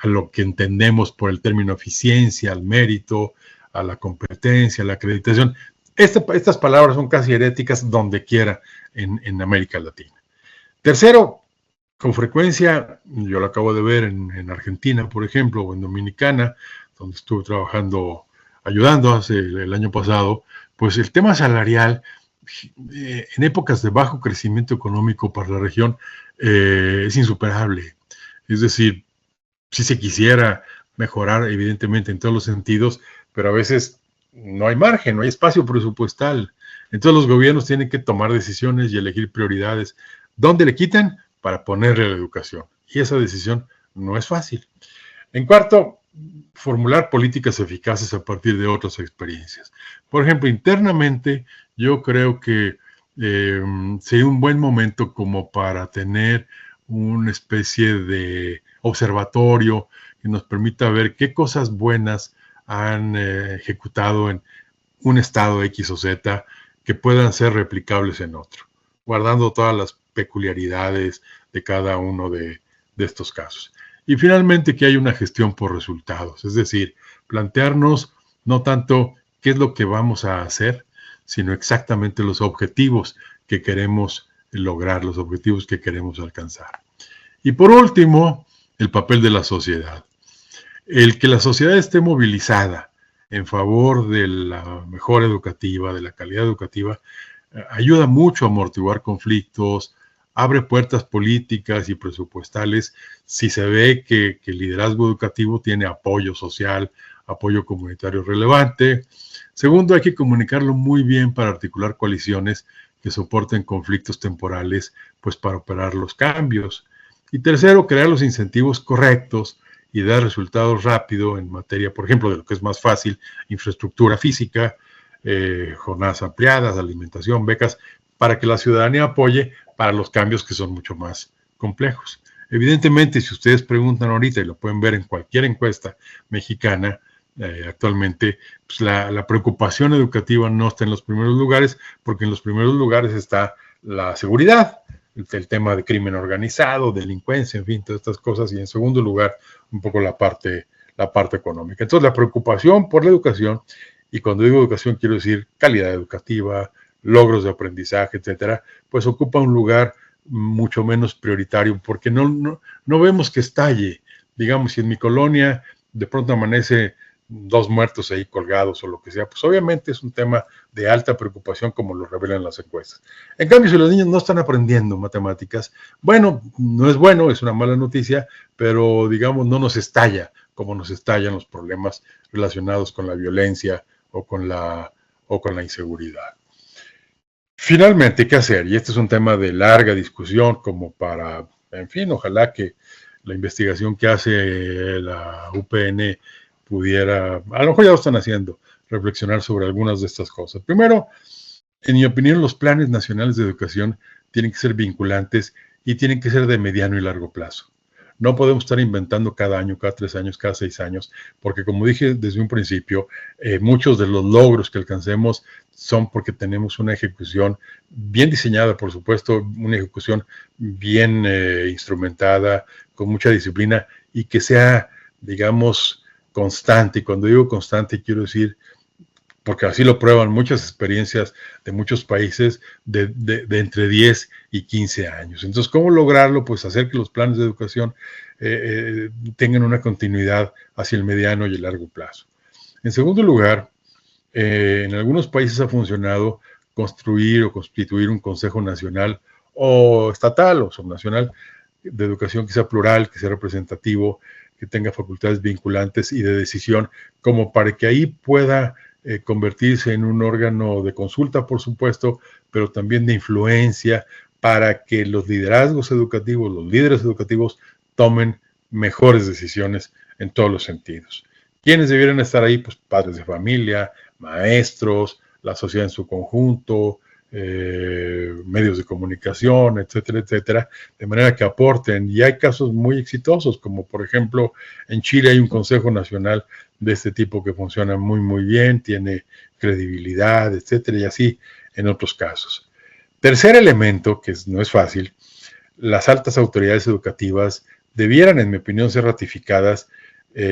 lo que entendemos por el término eficiencia, al mérito, a la competencia, a la acreditación. Estas palabras son casi heréticas donde quiera en América Latina. Tercero, con frecuencia, yo lo acabo de ver en Argentina, por ejemplo, o en Dominicana, donde estuve trabajando, ayudando el año pasado, pues el tema salarial, en épocas de bajo crecimiento económico para la región, es insuperable. Es decir, si se quisiera mejorar, evidentemente, en todos los sentidos, pero a veces no hay margen, no hay espacio presupuestal. Entonces los gobiernos tienen que tomar decisiones y elegir prioridades. ¿Dónde le quitan? Para ponerle la educación. Y esa decisión no es fácil. En cuarto, formular políticas eficaces a partir de otras experiencias. Por ejemplo, internamente, yo creo que sería un buen momento como para tener una especie de observatorio que nos permita ver qué cosas buenas han ejecutado en un estado X o Z que puedan ser replicables en otro, guardando todas las peculiaridades de cada uno de estos casos. Y finalmente que haya una gestión por resultados, es decir, plantearnos no tanto qué es lo que vamos a hacer, sino exactamente los objetivos que queremos lograr, los objetivos que queremos alcanzar. Y por último, el papel de la sociedad. El que la sociedad esté movilizada en favor de la mejora educativa, de la calidad educativa, ayuda mucho a amortiguar conflictos, abre puertas políticas y presupuestales si se ve que el liderazgo educativo tiene apoyo social, apoyo comunitario relevante. Segundo, hay que comunicarlo muy bien para articular coaliciones que soporten conflictos temporales, pues para operar los cambios. Y tercero, crear los incentivos correctos y dar resultados rápido en materia, por ejemplo, de lo que es más fácil, infraestructura física, jornadas ampliadas, alimentación, becas, para que la ciudadanía apoye para los cambios que son mucho más complejos. Evidentemente, si ustedes preguntan ahorita, y lo pueden ver en cualquier encuesta mexicana, actualmente, pues la preocupación educativa no está en los primeros lugares, porque en los primeros lugares está la seguridad, el tema de crimen organizado, delincuencia, en fin, todas estas cosas, y en segundo lugar, un poco la parte económica. Entonces, la preocupación por la educación, y cuando digo educación quiero decir calidad educativa, logros de aprendizaje, etcétera, pues ocupa un lugar mucho menos prioritario, porque no vemos que estalle. Digamos, si en mi colonia de pronto amanece 2 muertos ahí colgados o lo que sea, pues obviamente es un tema de alta preocupación, como lo revelan las encuestas. En cambio, si los niños no están aprendiendo matemáticas, bueno, no es bueno, es una mala noticia, pero digamos, no nos estalla como nos estallan los problemas relacionados con la violencia o con la inseguridad. Finalmente, ¿qué hacer? Y este es un tema de larga discusión, como para, en fin, ojalá que la investigación que hace la UPN pudiera, a lo mejor ya lo están haciendo, reflexionar sobre algunas de estas cosas. Primero, en mi opinión, los planes nacionales de educación tienen que ser vinculantes y tienen que ser de mediano y largo plazo. No podemos estar inventando cada año, cada 3 años, cada 6 años, porque como dije desde un principio, muchos de los logros que alcancemos son porque tenemos una ejecución bien diseñada, por supuesto, una ejecución bien instrumentada, con mucha disciplina y que sea, digamos, constante. Y cuando digo constante, quiero decir porque así lo prueban muchas experiencias de muchos países de entre 10 y 15 años. Entonces, ¿cómo lograrlo? Pues hacer que los planes de educación tengan una continuidad hacia el mediano y el largo plazo. En segundo lugar, en algunos países ha funcionado construir o constituir un Consejo Nacional o estatal o subnacional de educación que sea plural, que sea representativo, que tenga facultades vinculantes y de decisión, como para que ahí pueda convertirse en un órgano de consulta, por supuesto, pero también de influencia, para que los liderazgos educativos, los líderes educativos, tomen mejores decisiones en todos los sentidos. ¿Quiénes debieran estar ahí? Pues padres de familia, maestros, la sociedad en su conjunto, medios de comunicación, etcétera, etcétera, de manera que aporten. Y hay casos muy exitosos, como por ejemplo en Chile hay un Consejo Nacional de este tipo que funciona muy, muy bien, tiene credibilidad, etcétera, y así en otros casos. Tercer elemento, que no es fácil, las altas autoridades educativas debieran, en mi opinión, ser ratificadas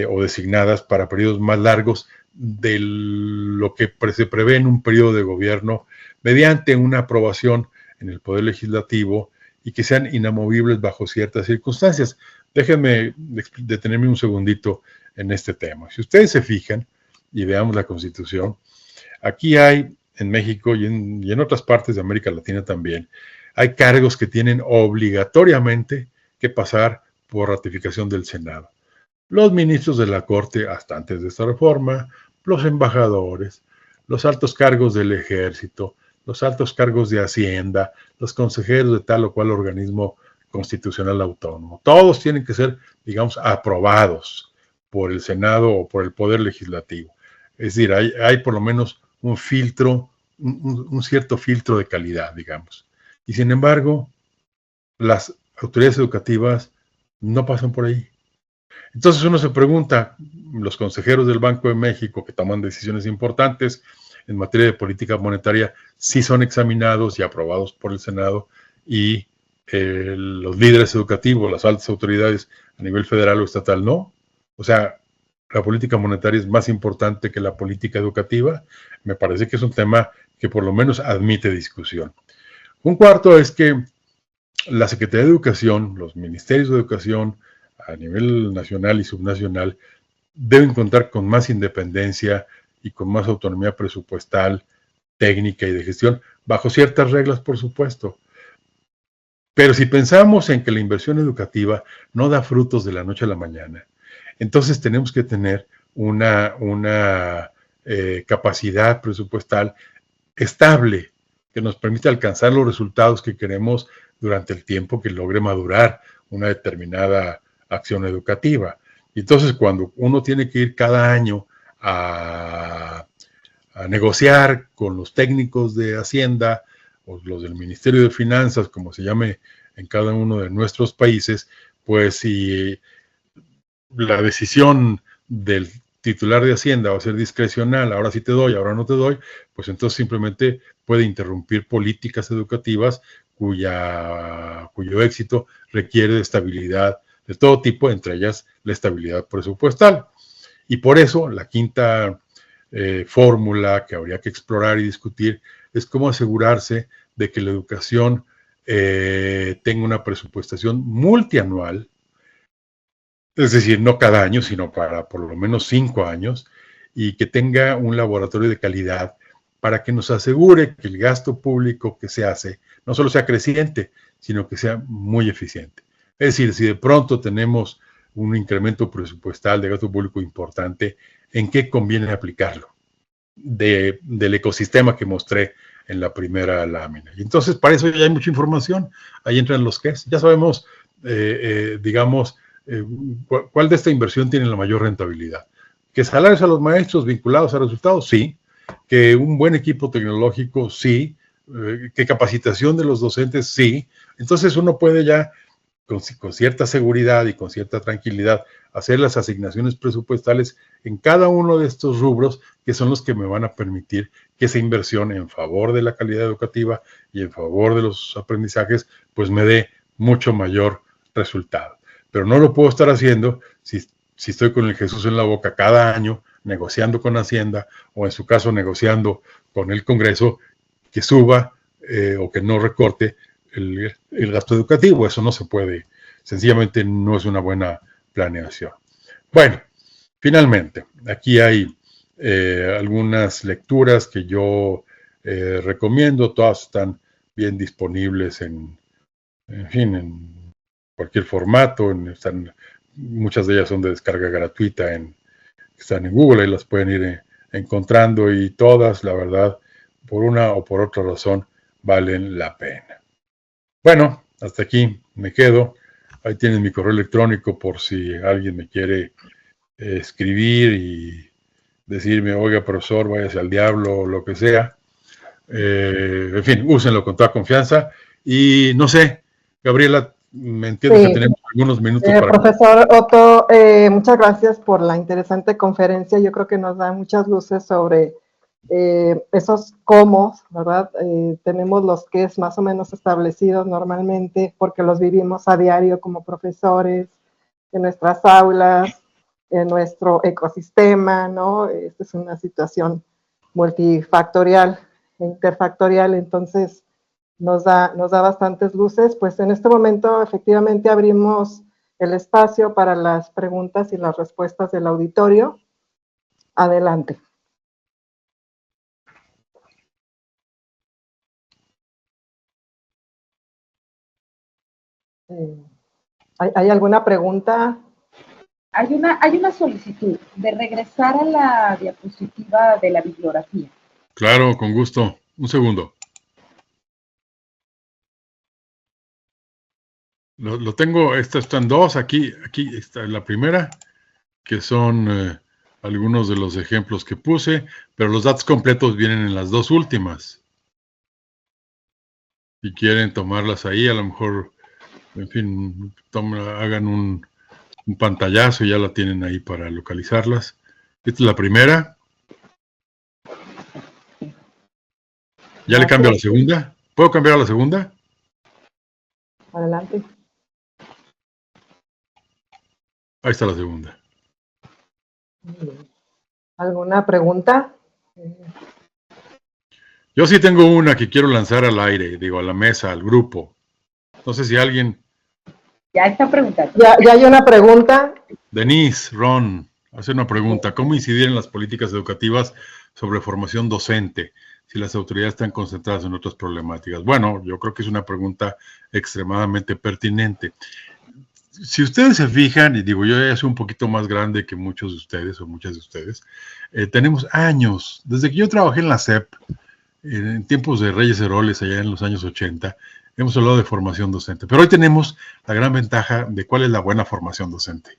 o designadas para periodos más largos de lo que se prevé en un periodo de gobierno mediante una aprobación en el Poder Legislativo y que sean inamovibles bajo ciertas circunstancias. Déjenme detenerme un segundito en este tema. Si ustedes se fijan y veamos la Constitución, aquí hay en México y en otras partes de América Latina también, hay cargos que tienen obligatoriamente que pasar por ratificación del Senado. Los ministros de la Corte, hasta antes de esta reforma, los embajadores, los altos cargos del Ejército, los altos cargos de Hacienda, los consejeros de tal o cual organismo constitucional autónomo. Todos tienen que ser, digamos, aprobados por el Senado o por el Poder Legislativo. Es decir, hay por lo menos un filtro, un cierto filtro de calidad, digamos. Y sin embargo, las autoridades educativas no pasan por ahí. Entonces uno se pregunta, los consejeros del Banco de México que toman decisiones importantes en materia de política monetaria, sí son examinados y aprobados por el Senado, y los líderes educativos, las altas autoridades a nivel federal o estatal, no. O sea, la política monetaria es más importante que la política educativa. Me parece que es un tema que por lo menos admite discusión. Un cuarto es que la Secretaría de Educación, los ministerios de educación a nivel nacional y subnacional deben contar con más independencia y con más autonomía presupuestal, técnica y de gestión, bajo ciertas reglas, por supuesto. Pero si pensamos en que la inversión educativa no da frutos de la noche a la mañana, entonces tenemos que tener una capacidad presupuestal estable que nos permita alcanzar los resultados que queremos durante el tiempo que logre madurar una determinada acción educativa. Y entonces cuando uno tiene que ir cada año a negociar con los técnicos de Hacienda o los del Ministerio de Finanzas, como se llame en cada uno de nuestros países, pues si la decisión del titular de Hacienda va a ser discrecional, ahora sí te doy, ahora no te doy, pues entonces simplemente puede interrumpir políticas educativas cuyo éxito requiere de estabilidad de todo tipo, entre ellas la estabilidad presupuestal. Y por eso la quinta fórmula que habría que explorar y discutir es cómo asegurarse de que la educación tenga una presupuestación multianual, es decir, no cada año, sino para por lo menos 5 años, y que tenga un laboratorio de calidad para que nos asegure que el gasto público que se hace no solo sea creciente, sino que sea muy eficiente. Es decir, si de pronto tenemos un incremento presupuestal de gasto público importante, ¿en qué conviene aplicarlo? Del ecosistema que mostré en la primera lámina. Y entonces, para eso ya hay mucha información. Ahí entran los qués. Ya sabemos, digamos, cuál de esta inversión tiene la mayor rentabilidad. ¿Que salarios a los maestros vinculados a resultados? Sí. ¿Que un buen equipo tecnológico? Sí. ¿Que capacitación de los docentes? Sí. Entonces uno puede ya con cierta seguridad y con cierta tranquilidad hacer las asignaciones presupuestales en cada uno de estos rubros, que son los que me van a permitir que esa inversión en favor de la calidad educativa y en favor de los aprendizajes, pues me dé mucho mayor resultado. Pero no lo puedo estar haciendo si si estoy con el Jesús en la boca cada año, negociando con Hacienda, o en su caso negociando con el Congreso, que suba o que no recorte el gasto educativo. Eso no se puede, sencillamente no es una buena planeación. Bueno, finalmente, aquí hay algunas lecturas que yo recomiendo, todas están bien disponibles en fin, en cualquier formato, muchas de ellas son de descarga gratuita, están en Google, ahí las pueden ir encontrando, y todas, la verdad, por una o por otra razón, valen la pena. Bueno, hasta aquí me quedo. Ahí tienen mi correo electrónico por si alguien me quiere escribir y decirme, oiga, profesor, váyase al diablo o lo que sea. En fin, úsenlo con toda confianza. Y no sé, Gabriela, me entiendo que tenemos algunos minutos para... Profesor Otto, muchas gracias por la interesante conferencia. Yo creo que nos da muchas luces sobre esos cómo, ¿verdad? Tenemos los que es más o menos establecidos normalmente porque los vivimos a diario como profesores, en nuestras aulas, en nuestro ecosistema, ¿no? Esta es una situación multifactorial, interfactorial, entonces nos da bastantes luces. Pues en este momento efectivamente abrimos el espacio para las preguntas y las respuestas del auditorio. Adelante. ¿Hay alguna pregunta? Hay una solicitud de regresar a la diapositiva de la bibliografía. Claro, con gusto. Un segundo. Lo tengo, están dos, aquí está la primera, que son algunos de los ejemplos que puse, pero los datos completos vienen en las dos últimas. Si quieren tomarlas ahí, a lo mejor, en fin, hagan un pantallazo y ya la tienen ahí para localizarlas. Esta es la primera. ¿Ya le cambio a la segunda? ¿Puedo cambiar a la segunda? Adelante. Ahí está la segunda. ¿Alguna pregunta? Yo sí tengo una que quiero lanzar al aire, digo, a la mesa, al grupo. No sé si alguien... Ya está preguntando. Ya hay una pregunta. Denise, Ron, hace una pregunta. ¿Cómo incidir en las políticas educativas sobre formación docente si las autoridades están concentradas en otras problemáticas? Bueno, yo creo que es una pregunta extremadamente pertinente. Si ustedes se fijan, y digo, yo ya soy un poquito más grande que muchos de ustedes o muchas de ustedes, tenemos años, desde que yo trabajé en la SEP, en tiempos de Reyes Heroles, allá en los años 80, hemos hablado de formación docente. Pero hoy tenemos la gran ventaja de cuál es la buena formación docente.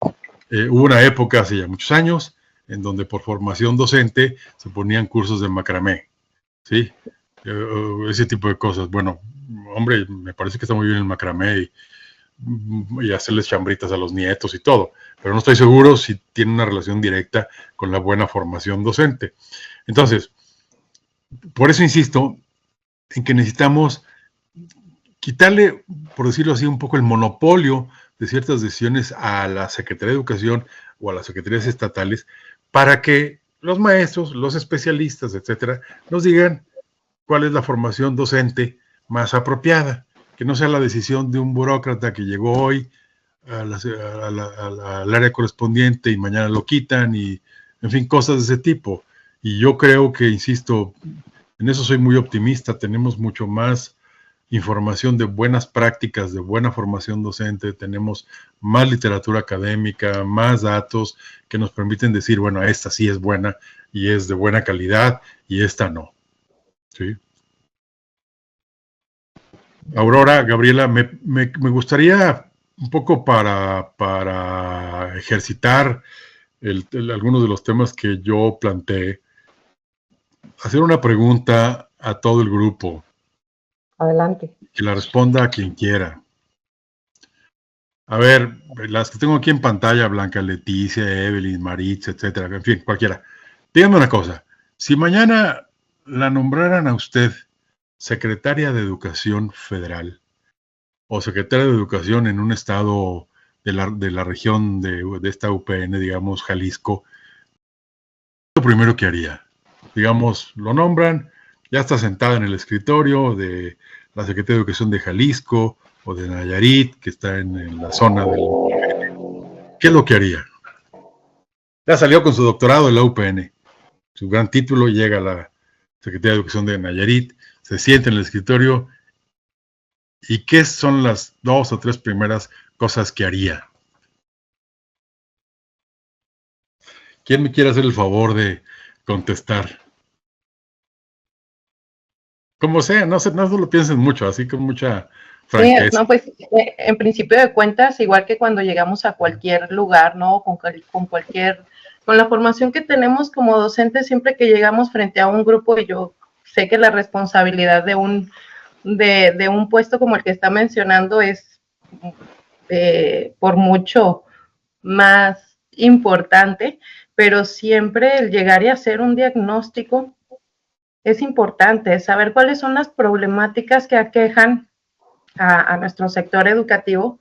Hubo una época, hace ya muchos años, en donde por formación docente se ponían cursos de macramé, ¿sí? Ese tipo de cosas. Bueno, hombre, me parece que está muy bien el macramé y hacerles chambritas a los nietos y todo, pero no estoy seguro si tiene una relación directa con la buena formación docente. Entonces, por eso insisto en que necesitamos quitarle, por decirlo así, un poco el monopolio de ciertas decisiones a la Secretaría de Educación o a las secretarías estatales para que los maestros, los especialistas, etcétera, nos digan cuál es la formación docente más apropiada, que no sea la decisión de un burócrata que llegó hoy al área correspondiente y mañana lo quitan y, en fin, cosas de ese tipo. Y yo creo que, insisto, en eso soy muy optimista, tenemos mucho más información de buenas prácticas, de buena formación docente, tenemos más literatura académica, más datos que nos permiten decir, bueno, esta sí es buena y es de buena calidad y esta no. ¿Sí? Aurora, Gabriela, me gustaría un poco para ejercitar algunos de los temas que yo planteé, hacer una pregunta a todo el grupo. Adelante. Que la responda a quien quiera. A ver, las que tengo aquí en pantalla, Blanca Leticia, Evelyn, Maritza, etcétera, en fin, cualquiera. Díganme una cosa, si mañana la nombraran a usted secretaria de Educación Federal o secretaria de Educación en un estado de la región de esta UPN, digamos, Jalisco, lo primero que haría? Digamos, lo nombran, ya está sentada en el escritorio de la Secretaría de Educación de Jalisco o de Nayarit, que está en la zona del UPN. ¿Qué es lo que haría? Ya salió con su doctorado de la UPN, su gran título, llega a la Secretaría de Educación de Nayarit, se sienta en el escritorio, ¿y qué son las 2 o 3 primeras cosas que haría? ¿Quién me quiere hacer el favor de contestar? Como sea, no lo piensen mucho, así con mucha franqueza. No, pues en principio de cuentas, igual que cuando llegamos a cualquier lugar, ¿no? Con la formación que tenemos como docentes, siempre que llegamos frente a un grupo, y yo sé que la responsabilidad de un puesto como el que está mencionando es por mucho más importante, pero siempre el llegar y hacer un diagnóstico es importante, saber cuáles son las problemáticas que aquejan a nuestro sector educativo,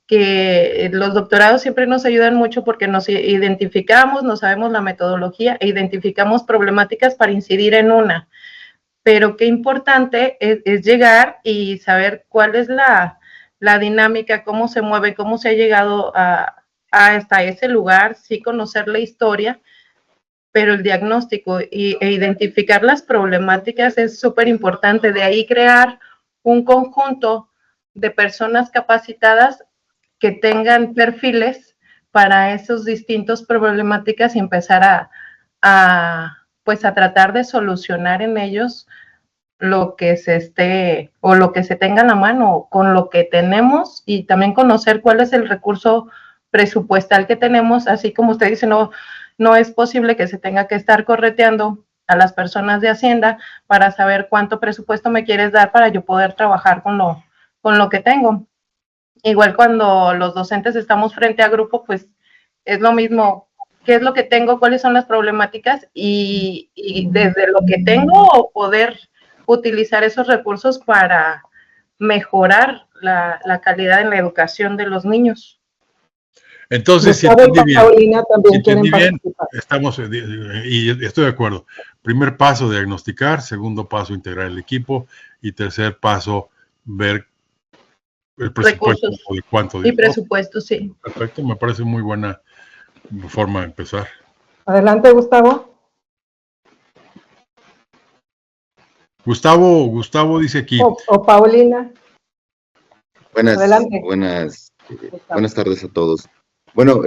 que los doctorados siempre nos ayudan mucho porque nos identificamos, no sabemos la metodología e identificamos problemáticas para incidir en una. Pero qué importante es llegar y saber cuál es la dinámica, cómo se mueve, cómo se ha llegado hasta ese lugar, sí conocer la historia, pero el diagnóstico e identificar las problemáticas es súper importante. De ahí crear un conjunto de personas capacitadas que tengan perfiles para esos distintos problemáticas y empezar pues a tratar de solucionar en ellos lo que se esté o lo que se tenga en la mano con lo que tenemos, y también conocer cuál es el recurso presupuestal que tenemos. Así como usted dice, no es posible que se tenga que estar correteando a las personas de Hacienda para saber cuánto presupuesto me quieres dar para yo poder trabajar con lo que tengo. Igual cuando los docentes estamos frente a grupo, pues es lo mismo. ¿Qué es lo que tengo? ¿Cuáles son las problemáticas? Y desde lo que tengo poder utilizar esos recursos para mejorar la calidad en la educación de los niños. Entonces, si Gustavo entendí y Paulina también bien, quieren participar. estamos, y estoy de acuerdo. Primer paso, diagnosticar. Segundo paso, integrar el equipo. Y tercer paso, ver el presupuesto de cuánto. Y presupuesto, sí. Perfecto, me parece muy buena forma de empezar. Adelante, Gustavo. Gustavo dice aquí. O Paulina. Adelante. Buenas tardes a todos. Bueno,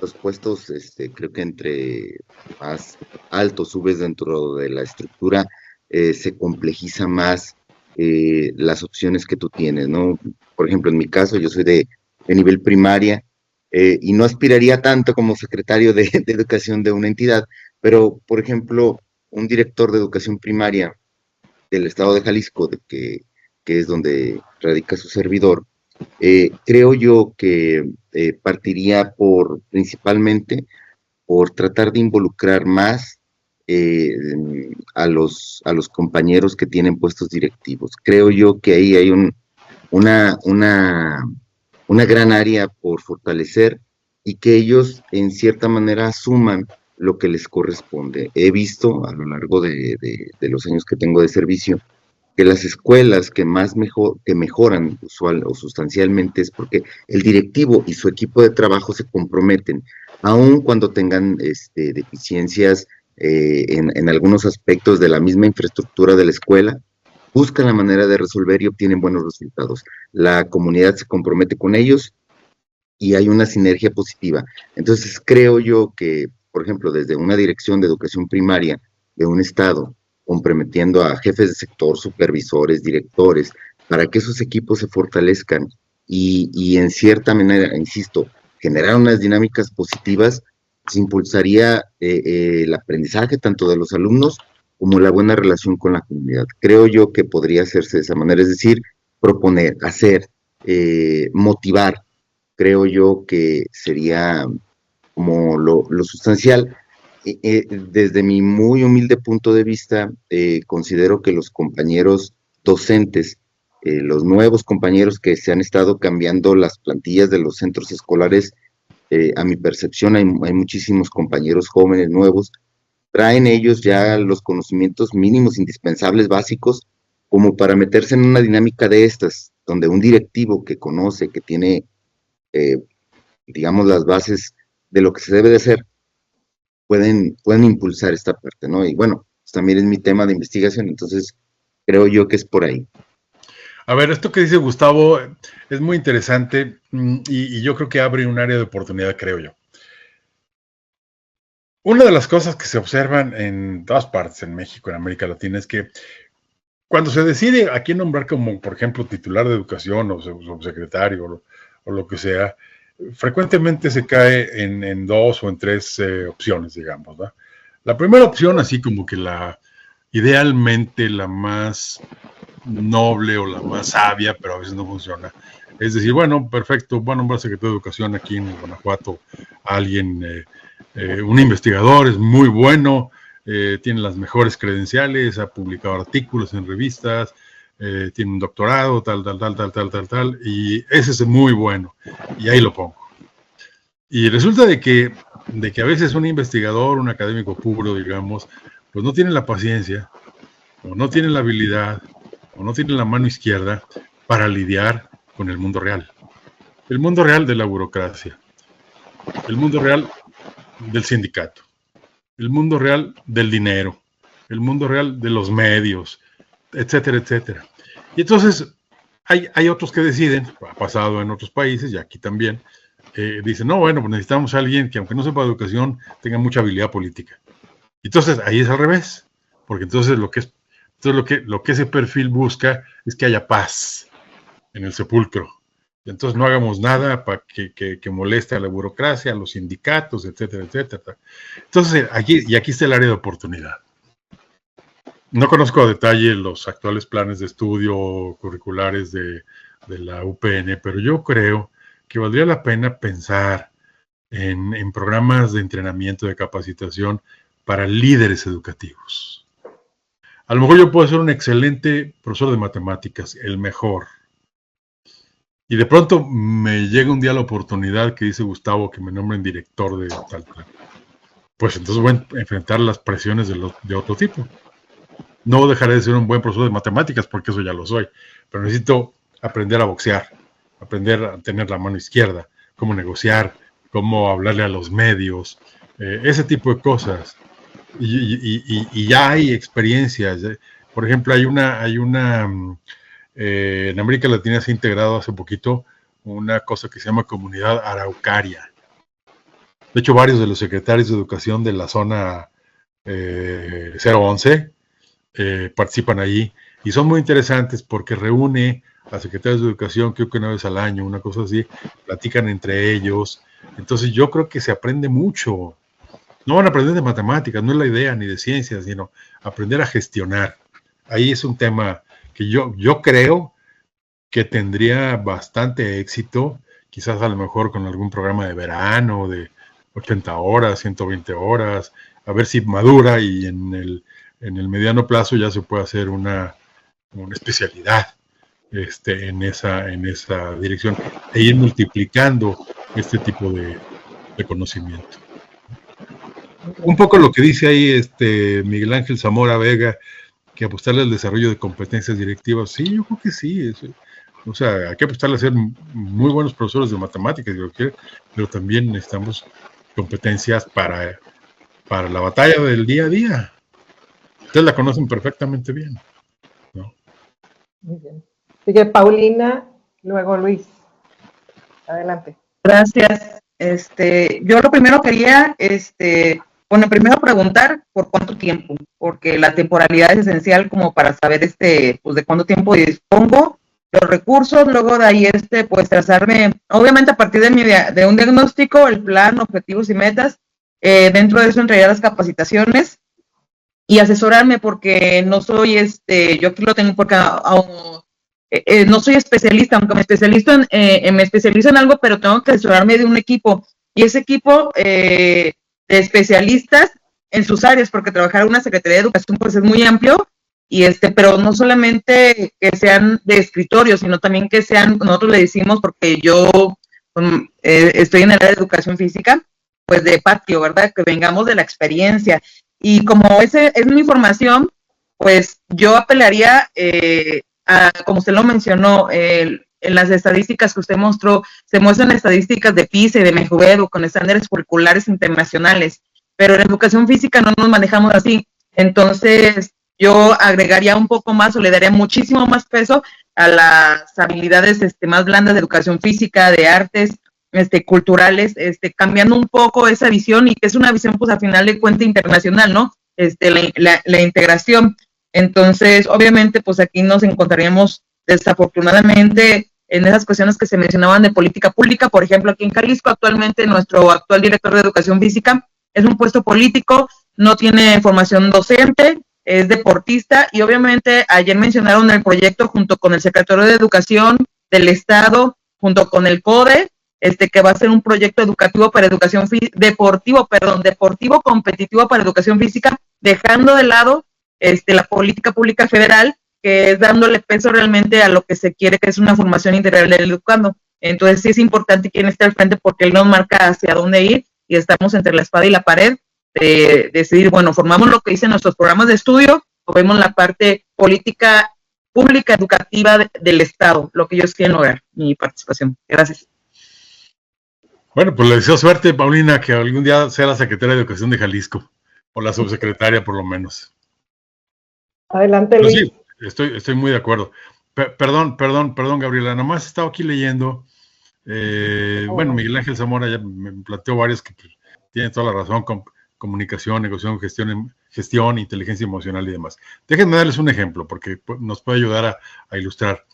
los puestos, creo que entre más alto subes dentro de la estructura, se complejiza más las opciones que tú tienes, ¿no? Por ejemplo, en mi caso, yo soy de nivel primaria y no aspiraría tanto como secretario de educación de una entidad, pero, por ejemplo, un director de educación primaria del estado de Jalisco, que es donde radica su servidor, creo yo que partiría principalmente por tratar de involucrar más a los compañeros que tienen puestos directivos. Creo yo que ahí hay una gran área por fortalecer y que ellos en cierta manera asuman lo que les corresponde. He visto a lo largo de los años que tengo de servicio que las escuelas que mejoran usual o sustancialmente es porque el directivo y su equipo de trabajo se comprometen, aun cuando tengan deficiencias en algunos aspectos de la misma infraestructura de la escuela, buscan la manera de resolver y obtienen buenos resultados. La comunidad se compromete con ellos y hay una sinergia positiva. Entonces creo yo que, por ejemplo, desde una dirección de educación primaria de un estado, comprometiendo a jefes de sector, supervisores, directores, para que esos equipos se fortalezcan y en cierta manera, insisto, generar unas dinámicas positivas, se impulsaría el aprendizaje tanto de los alumnos como la buena relación con la comunidad. Creo yo que podría hacerse de esa manera, es decir, proponer, hacer, motivar. Creo yo que sería como lo sustancial. Desde mi muy humilde punto de vista, considero que los compañeros docentes los nuevos compañeros que se han estado cambiando las plantillas de los centros escolares, a mi percepción hay muchísimos compañeros jóvenes nuevos, traen ellos ya los conocimientos mínimos indispensables básicos como para meterse en una dinámica de estas, donde un directivo que conoce, que tiene, digamos, las bases de lo que se debe de hacer, pueden impulsar esta parte, ¿no? Y bueno, pues también es mi tema de investigación, entonces creo yo que es por ahí. A ver, esto que dice Gustavo es muy interesante y yo creo que abre un área de oportunidad, creo yo. Una de las cosas que se observan en todas partes, en México, en América Latina, es que cuando se decide a quién nombrar como, por ejemplo, titular de educación o subsecretario o lo que sea, frecuentemente se cae en dos o en tres opciones, digamos, ¿no? La primera opción, así como que idealmente la más noble o la más sabia, pero a veces no funciona, es decir, bueno, perfecto, voy a nombrar secretario de Educación aquí en Guanajuato a alguien, un investigador, es muy bueno, tiene las mejores credenciales, ha publicado artículos en revistas, tiene un doctorado, tal, y ese es muy bueno, y ahí lo pongo. Y resulta de que a veces un investigador, un académico puro, digamos, pues no tiene la paciencia, o no tiene la habilidad, o no tiene la mano izquierda para lidiar con el mundo real. El mundo real de la burocracia, el mundo real del sindicato, el mundo real del dinero, el mundo real de los medios, etcétera, etcétera. Y entonces hay otros que deciden, ha pasado en otros países y aquí también, dicen, no, bueno, pues necesitamos a alguien que aunque no sepa educación, tenga mucha habilidad política. Entonces ahí es al revés, porque entonces lo que ese perfil busca es que haya paz en el sepulcro. Entonces no hagamos nada para que moleste a la burocracia, a los sindicatos, etcétera, etcétera. Entonces aquí está el área de oportunidad. No conozco a detalle los actuales planes de estudio curriculares de la UPN, pero yo creo que valdría la pena pensar en programas de entrenamiento, de capacitación para líderes educativos. A lo mejor yo puedo ser un excelente profesor de matemáticas, el mejor. Y de pronto me llega un día la oportunidad que dice Gustavo que me nombren director de tal. Pues entonces voy a enfrentar las presiones de otro tipo. No dejaré de ser un buen profesor de matemáticas porque eso ya lo soy, pero necesito aprender a boxear, aprender a tener la mano izquierda, cómo negociar, cómo hablarle a los medios, ese tipo de cosas. Y ya hay experiencias. Por ejemplo, hay una en América Latina se ha integrado hace poquito una cosa que se llama Comunidad Araucaria. De hecho, varios de los secretarios de educación de la zona 011 participan allí y son muy interesantes porque reúne a secretarios de educación, creo que una vez al año, una cosa así, platican entre ellos. Entonces yo creo que se aprende mucho. No van a aprender de matemáticas, no es la idea, ni de ciencias, sino aprender a gestionar. Ahí es un tema que yo creo que tendría bastante éxito, quizás a lo mejor con algún programa de verano de 80 horas, 120 horas, a ver si madura y en el mediano plazo ya se puede hacer una especialidad en esa dirección e ir multiplicando este tipo de conocimiento. Un poco lo que dice ahí Miguel Ángel Zamora Vega, que apostarle al desarrollo de competencias directivas, sí, yo creo que sí. O sea, hay que apostarle a ser muy buenos profesores de matemáticas, pero también necesitamos competencias para la batalla del día a día. Ustedes la conocen perfectamente bien, ¿no? Muy bien. Sigue Paulina, luego Luis. Adelante. Gracias. Yo lo primero quería, primero preguntar por cuánto tiempo, porque la temporalidad es esencial como para saber, pues de cuánto tiempo dispongo, los recursos, luego de ahí, pues trazarme, obviamente a partir de un diagnóstico, el plan, objetivos y metas, dentro de eso entregar las capacitaciones y asesorarme porque no soy, yo aquí lo tengo porque no soy especialista, aunque me especializo en algo, pero tengo que asesorarme de un equipo, y ese equipo de especialistas en sus áreas, porque trabajar en una Secretaría de Educación pues es muy amplio, pero no solamente que sean de escritorio, sino también que sean, nosotros le decimos, porque yo estoy en el área de educación física, pues de patio, ¿verdad? Que vengamos de la experiencia. Y como esa es mi formación, pues yo apelaría como usted lo mencionó, en las estadísticas que usted mostró, se muestran estadísticas de PISA y de Mejuedo con estándares curriculares internacionales, pero en educación física no nos manejamos así. Entonces, yo agregaría un poco más o le daría muchísimo más peso a las habilidades más blandas de educación física, de artes, culturales, cambiando un poco esa visión, y que es una visión, pues, a final de cuentas internacional, ¿no? La integración. Entonces, obviamente, pues aquí nos encontraríamos desafortunadamente en esas cuestiones que se mencionaban de política pública. Por ejemplo, aquí en Jalisco actualmente nuestro actual director de educación física es un puesto político, no tiene formación docente, es deportista, y obviamente ayer mencionaron el proyecto junto con el secretario de Educación del Estado, junto con el CODE, que va a ser un proyecto educativo para educación deportivo competitivo para educación física, dejando de lado la política pública federal, que es dándole peso realmente a lo que se quiere, que es una formación integral del educando. Entonces sí es importante quién está al frente, porque él nos marca hacia dónde ir, y estamos entre la espada y la pared de decidir, bueno, formamos lo que dicen nuestros programas de estudio, o vemos la parte política pública educativa del Estado, lo que ellos quieren lograr. Mi participación. Gracias. Bueno, pues le deseo suerte, Paulina, que algún día sea la secretaria de Educación de Jalisco, o la subsecretaria por lo menos. Adelante, Luis. Sí, estoy muy de acuerdo. Perdón, Gabriela, nomás he estado aquí leyendo. Bueno, Miguel Ángel Zamora ya me planteó varias que pues, tienen toda la razón, con comunicación, negociación, gestión, inteligencia emocional y demás. Déjenme darles un ejemplo, porque nos puede ayudar a ilustrar.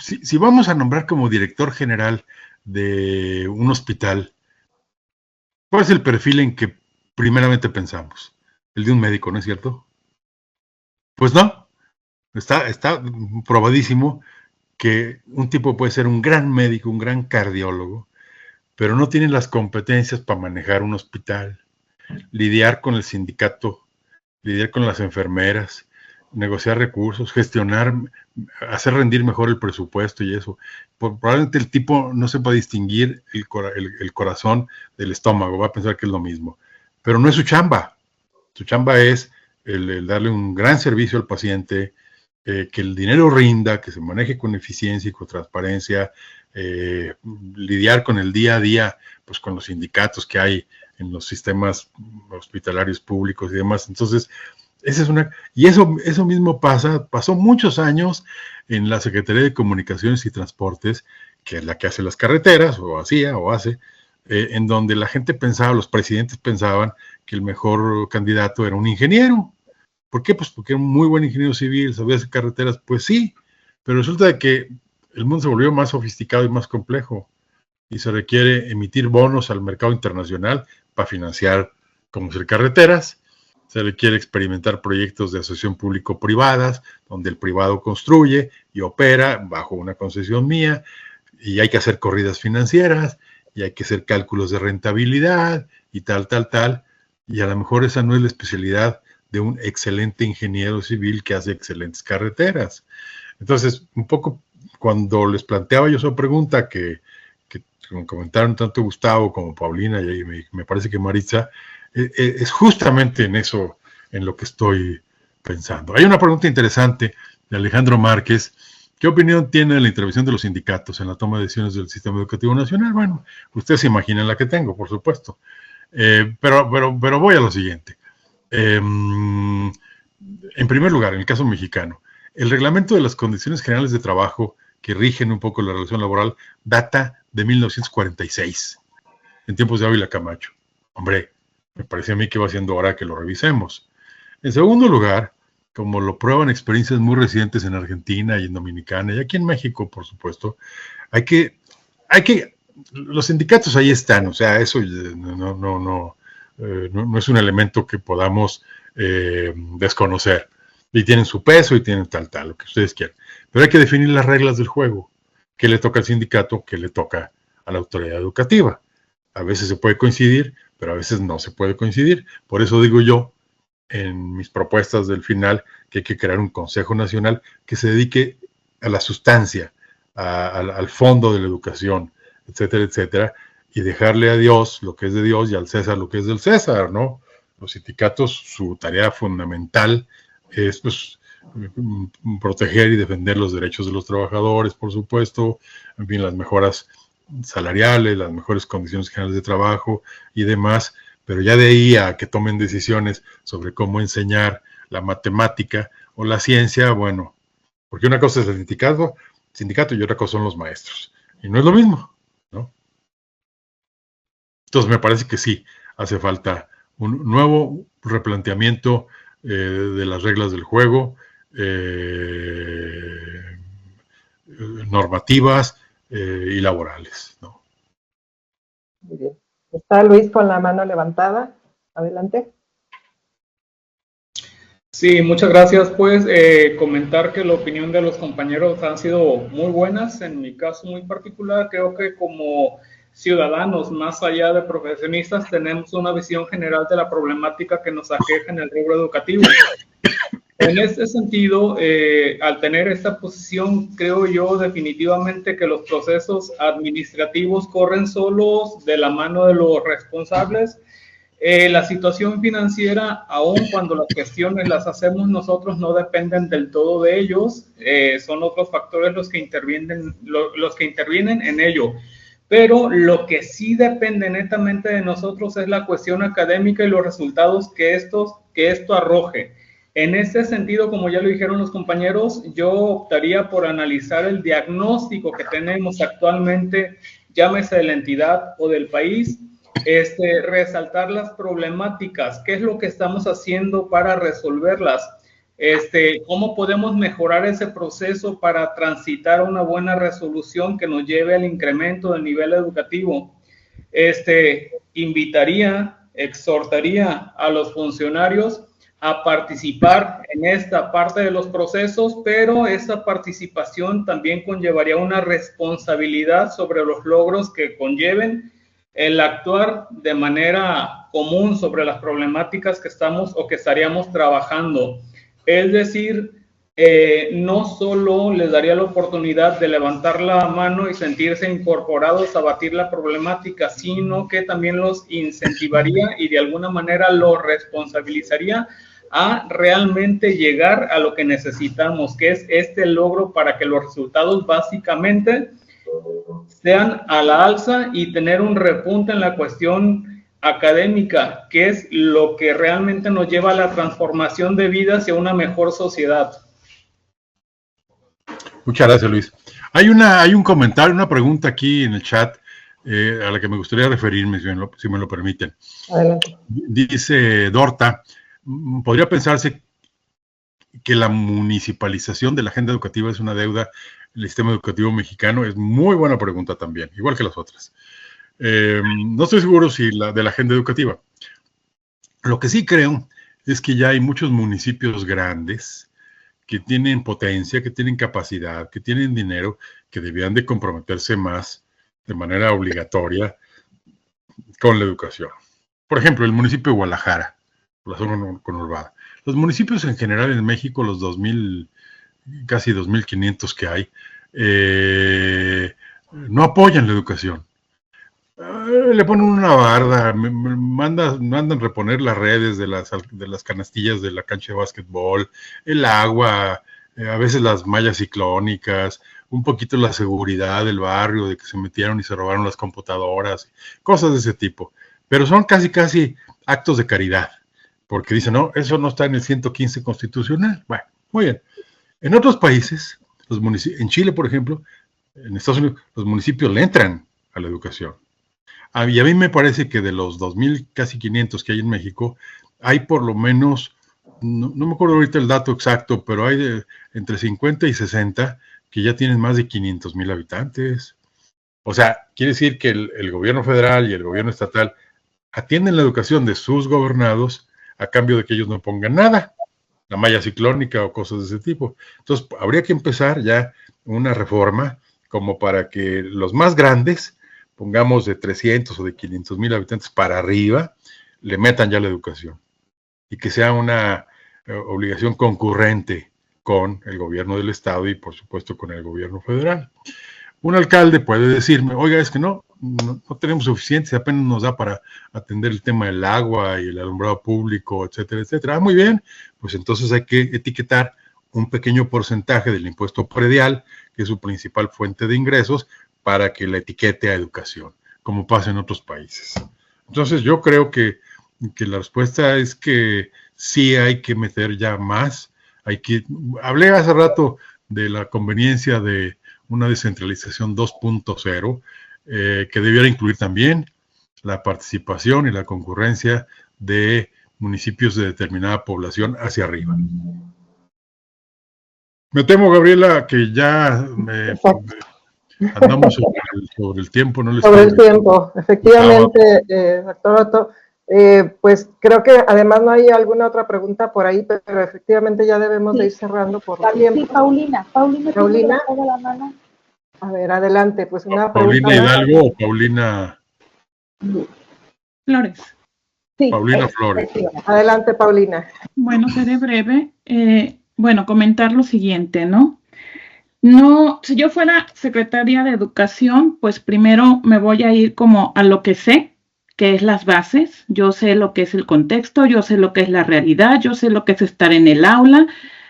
Si vamos a nombrar como director general de un hospital, ¿cuál es el perfil en que primeramente pensamos? El de un médico, ¿no es cierto? Pues no, está probadísimo que un tipo puede ser un gran médico, un gran cardiólogo, pero no tiene las competencias para manejar un hospital, lidiar con el sindicato, lidiar con las enfermeras, negociar recursos, gestionar, hacer rendir mejor el presupuesto y eso. Probablemente el tipo no sepa distinguir el corazón del estómago, va a pensar que es lo mismo, pero no es su chamba. Su chamba es el darle un gran servicio al paciente, que el dinero rinda, que se maneje con eficiencia y con transparencia, lidiar con el día a día, pues con los sindicatos que hay en los sistemas hospitalarios públicos y demás. Entonces, eso mismo pasó muchos años en la Secretaría de Comunicaciones y Transportes, que es la que hace las carreteras, o hacía, o hace, en donde la gente pensaba, los presidentes pensaban que el mejor candidato era un ingeniero. ¿Por qué? Pues porque era un muy buen ingeniero civil, sabía hacer carreteras, pues sí, pero resulta de que el mundo se volvió más sofisticado y más complejo, y se requiere emitir bonos al mercado internacional para financiar, como hacer carreteras, se requiere experimentar proyectos de asociación público-privadas, donde el privado construye y opera bajo una concesión mía, y hay que hacer corridas financieras, y hay que hacer cálculos de rentabilidad, y tal, y a lo mejor esa no es la especialidad de un excelente ingeniero civil que hace excelentes carreteras. Entonces, un poco cuando les planteaba yo esa pregunta, que comentaron tanto Gustavo como Paulina, y me parece que Maritza, es justamente en eso en lo que estoy pensando. Hay una pregunta interesante de Alejandro Márquez. ¿Qué opinión tiene de la intervención de los sindicatos en la toma de decisiones del sistema educativo nacional? Bueno, ustedes se imaginan la que tengo, por supuesto. Pero voy a lo siguiente. En primer lugar, en el caso mexicano, el reglamento de las condiciones generales de trabajo que rigen un poco la relación laboral data de 1946, en tiempos de Ávila Camacho. Hombre, me parece a mí que va siendo hora que lo revisemos. En segundo lugar, como lo prueban experiencias muy recientes en Argentina y en Dominicana, y aquí en México, por supuesto, los sindicatos ahí están, o sea, eso no es un elemento que podamos desconocer. Y tienen su peso y tienen tal, lo que ustedes quieran. Pero hay que definir las reglas del juego. ¿Qué le toca al sindicato? ¿Qué le toca a la autoridad educativa? A veces se puede coincidir, pero a veces no se puede coincidir. Por eso digo yo en mis propuestas del final que hay que crear un Consejo Nacional que se dedique a la sustancia, al fondo de la educación, etcétera, etcétera, y dejarle a Dios lo que es de Dios y al César lo que es del César, ¿no? Los sindicatos, su tarea fundamental es, pues, proteger y defender los derechos de los trabajadores, por supuesto, en fin, las mejoras salariales, las mejores condiciones generales de trabajo y demás, pero ya de ahí a que tomen decisiones sobre cómo enseñar la matemática o la ciencia, bueno, porque una cosa es el sindicato y otra cosa son los maestros, y no es lo mismo, ¿no? Entonces me parece que sí, hace falta un nuevo replanteamiento de las reglas del juego, normativas y laborales, ¿no? Muy bien. Está Luis con la mano levantada. Adelante. Sí, muchas gracias. Pues comentar que la opinión de los compañeros han sido muy buenas. En mi caso muy particular, creo que como ciudadanos, más allá de profesionistas, tenemos una visión general de la problemática que nos aqueja en el rubro educativo. En este sentido, al tener esta posición, creo yo definitivamente que los procesos administrativos corren solos de la mano de los responsables. La situación financiera, aun cuando las gestiones las hacemos nosotros, no dependen del todo de ellos, son otros factores los que intervienen en ello. Pero lo que sí depende netamente de nosotros es la cuestión académica y los resultados que esto arroje. En este sentido, como ya lo dijeron los compañeros, yo optaría por analizar el diagnóstico que tenemos actualmente, llámese de la entidad o del país, resaltar las problemáticas, qué es lo que estamos haciendo para resolverlas, cómo podemos mejorar ese proceso para transitar una buena resolución que nos lleve al incremento del nivel educativo. Invitaría, exhortaría a los funcionarios a participar en esta parte de los procesos, pero esa participación también conllevaría una responsabilidad sobre los logros que conlleven el actuar de manera común sobre las problemáticas que estamos o que estaríamos trabajando. Es decir, no solo les daría la oportunidad de levantar la mano y sentirse incorporados a batir la problemática, sino que también los incentivaría y de alguna manera los responsabilizaría a realmente llegar a lo que necesitamos, que es este logro para que los resultados básicamente sean a la alza y tener un repunte en la cuestión académica, que es lo que realmente nos lleva a la transformación de vida hacia una mejor sociedad. Muchas gracias, Luis. Hay un comentario, una pregunta aquí en el chat a la que me gustaría referirme, si me lo permiten. Adelante. Dice Dorta, podría pensarse que la municipalización de la agenda educativa es una deuda del sistema educativo mexicano. Es muy buena pregunta también, igual que las otras. No estoy seguro si de la agenda educativa. Lo que sí creo es que ya hay muchos municipios grandes que tienen potencia, que tienen capacidad, que tienen dinero, que debían de comprometerse más de manera obligatoria con la educación. Por ejemplo, el municipio de Guadalajara, la zona conurbada. Los municipios en general en México, los 2,000, casi 2,500 que hay, no apoyan la educación. Le ponen una barda, mandan reponer las redes de las canastillas de la cancha de básquetbol, el agua, a veces las mallas ciclónicas, un poquito la seguridad del barrio, de que se metieron y se robaron las computadoras, cosas de ese tipo. Pero son casi actos de caridad, porque dicen, no, eso no está en el 115 constitucional. Bueno, muy bien. En otros países, en Chile, por ejemplo, en Estados Unidos, los municipios le entran a la educación. Y a mí me parece que de los 2,000, casi 500 que hay en México, hay por lo menos, no me acuerdo ahorita el dato exacto, pero hay entre 50 y 60 que ya tienen más de 500,000 habitantes. O sea, quiere decir que el gobierno federal y el gobierno estatal atienden la educación de sus gobernados a cambio de que ellos no pongan nada, la malla ciclónica o cosas de ese tipo. Entonces, habría que empezar ya una reforma como para que los más grandes, pongamos de 300 o de 500,000 habitantes para arriba, le metan ya la educación. y que sea una obligación concurrente con el gobierno del estado y por supuesto con el gobierno federal. Un alcalde puede decirme, oiga, es que no tenemos suficiente, apenas nos da para atender el tema del agua y el alumbrado público, etcétera, etcétera. Ah, muy bien, pues entonces hay que etiquetar un pequeño porcentaje del impuesto predial, que es su principal fuente de ingresos, para que la etiquete a educación, como pasa en otros países. Entonces yo creo que la respuesta es que sí hay que meter ya más. Hablé hace rato de la conveniencia de una descentralización 2.0, que debiera incluir también la participación y la concurrencia de municipios de determinada población hacia arriba. Me temo, Gabriela, que ya andamos sobre el tiempo. No sobre el tiempo, efectivamente, doctor Otto. Pues creo que además no hay alguna otra pregunta por ahí, pero efectivamente ya debemos de ir cerrando por el tiempo. Sí, Paulina. Paulina. A ver, adelante, pues una ¿Paulina pregunta. Hidalgo o Paulina Flores? Sí, Paulina Flores. Adelante, Paulina. Bueno, seré breve. Bueno, comentar lo siguiente, ¿no? No, si yo fuera secretaria de Educación, pues primero me voy a ir como a lo que sé, que es las bases. Yo sé lo que es el contexto, yo sé lo que es la realidad, yo sé lo que es estar en el aula,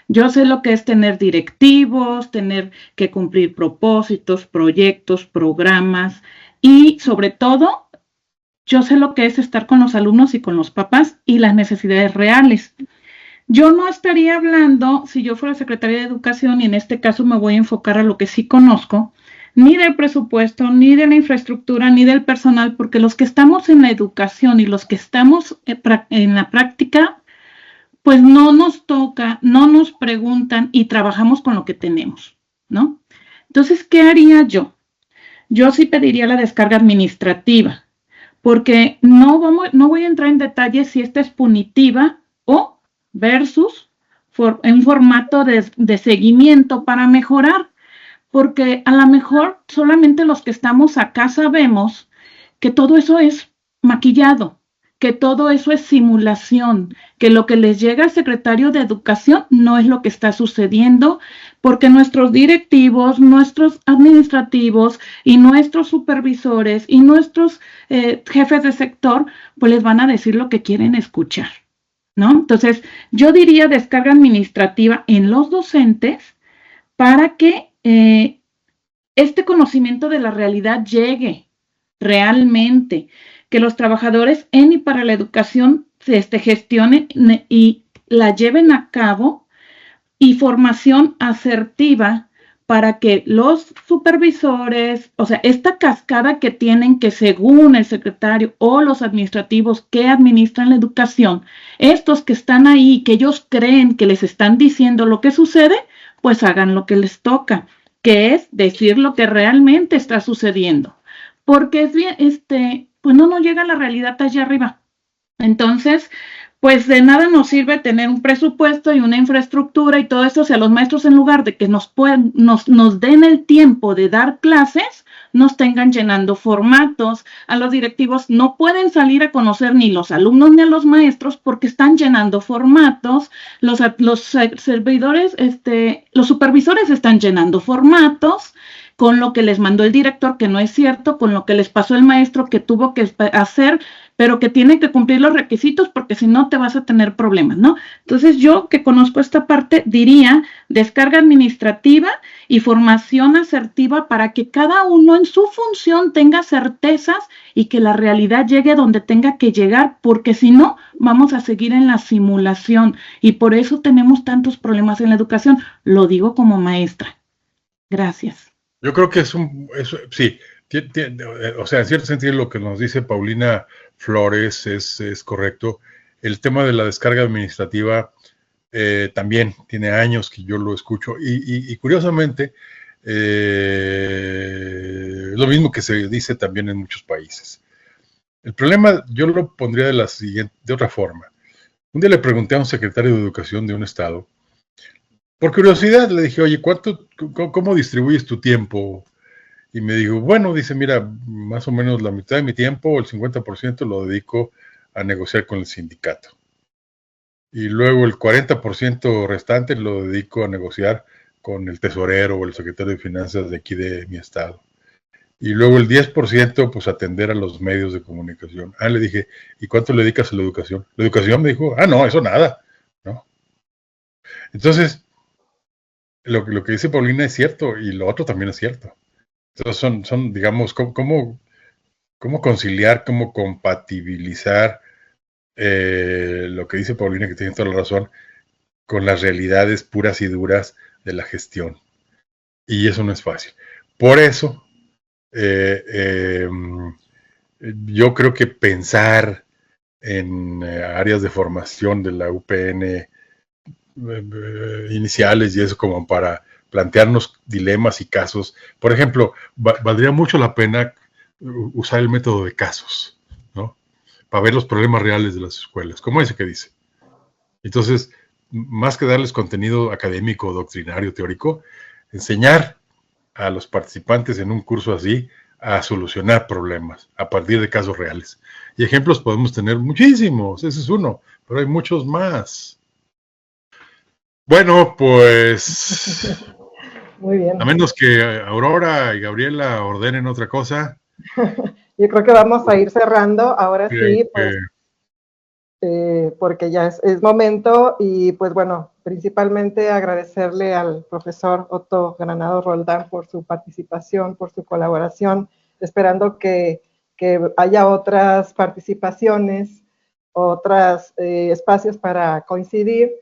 yo sé lo que es tener directivos, tener que cumplir propósitos, proyectos, programas y sobre todo, yo sé lo que es estar con los alumnos y con los papás y las necesidades reales. Yo no estaría hablando, si yo fuera secretaria de Educación, y en este caso me voy a enfocar a lo que sí conozco, ni del presupuesto, ni de la infraestructura, ni del personal, porque los que estamos en la educación y los que estamos en la práctica, pues no nos toca, no nos preguntan y trabajamos con lo que tenemos, ¿no? Entonces, ¿qué haría yo? Yo sí pediría la descarga administrativa, porque no voy a entrar en detalle si esta es punitiva o versus un formato de seguimiento para mejorar, porque a lo mejor solamente los que estamos acá sabemos que todo eso es maquillado, que todo eso es simulación, que lo que les llega al secretario de Educación no es lo que está sucediendo, porque nuestros directivos, nuestros administrativos y nuestros supervisores y nuestros jefes de sector, pues les van a decir lo que quieren escuchar, ¿no? Entonces, yo diría descarga administrativa en los docentes para que este conocimiento de la realidad llegue realmente, que los trabajadores en y para la educación se gestionen y la lleven a cabo, y formación asertiva para que los supervisores, o sea, esta cascada que tienen que según el secretario o los administrativos que administran la educación, estos que están ahí, que ellos creen que les están diciendo lo que sucede, pues hagan lo que les toca, que es decir lo que realmente está sucediendo. Porque es bien, pues no nos llega la realidad allá arriba. Entonces, pues de nada nos sirve tener un presupuesto y una infraestructura y todo eso, o sea, los maestros en lugar de que nos den el tiempo de dar clases, nos tengan llenando formatos, a los directivos no pueden salir a conocer ni los alumnos ni a los maestros porque están llenando formatos, los servidores, los supervisores están llenando formatos, con lo que les mandó el director, que no es cierto, con lo que les pasó el maestro que tuvo que hacer, pero que tiene que cumplir los requisitos porque si no te vas a tener problemas, ¿no? Entonces yo que conozco esta parte diría descarga administrativa y formación asertiva para que cada uno en su función tenga certezas y que la realidad llegue a donde tenga que llegar, porque si no vamos a seguir en la simulación y por eso tenemos tantos problemas en la educación. Lo digo como maestra. Gracias. Yo creo que sí, o sea, en cierto sentido lo que nos dice Paulina Flores es correcto. El tema de la descarga administrativa también tiene años que yo lo escucho y curiosamente lo mismo que se dice también en muchos países. El problema yo lo pondría de otra forma. Un día le pregunté a un secretario de Educación de un estado. Por curiosidad le dije, oye, ¿cómo distribuyes tu tiempo? Y me dijo, bueno, dice, mira, más o menos la mitad de mi tiempo, el 50% lo dedico a negociar con el sindicato. y luego el 40% restante lo dedico a negociar con el tesorero o el secretario de finanzas de aquí de mi estado. Y luego el 10%, pues atender a los medios de comunicación. Le dije, ¿y cuánto le dedicas a la educación? La educación, me dijo, no, eso nada, ¿no? Entonces, lo que dice Paulina es cierto y lo otro también es cierto. Entonces son digamos, ¿cómo conciliar, cómo compatibilizar lo que dice Paulina, que tiene toda la razón, con las realidades puras y duras de la gestión? Y eso no es fácil. Por eso, yo creo que pensar en áreas de formación de la UPN iniciales y eso como para plantearnos dilemas y casos. Por ejemplo, valdría mucho la pena usar el método de casos, ¿no? Para ver los problemas reales de las escuelas, como ese que dice. Entonces, más que darles contenido académico, doctrinario, teórico, enseñar a los participantes en un curso así a solucionar problemas a partir de casos reales. Y ejemplos podemos tener muchísimos, ese es uno, pero hay muchos más. Bueno, pues muy bien. A menos que Aurora y Gabriela ordenen otra cosa. Yo creo que vamos a ir cerrando, ahora sí, pues, porque ya es momento y pues bueno, principalmente agradecerle al profesor Otto Granados Roldán por su participación, por su colaboración, esperando que haya otras participaciones, otros espacios para coincidir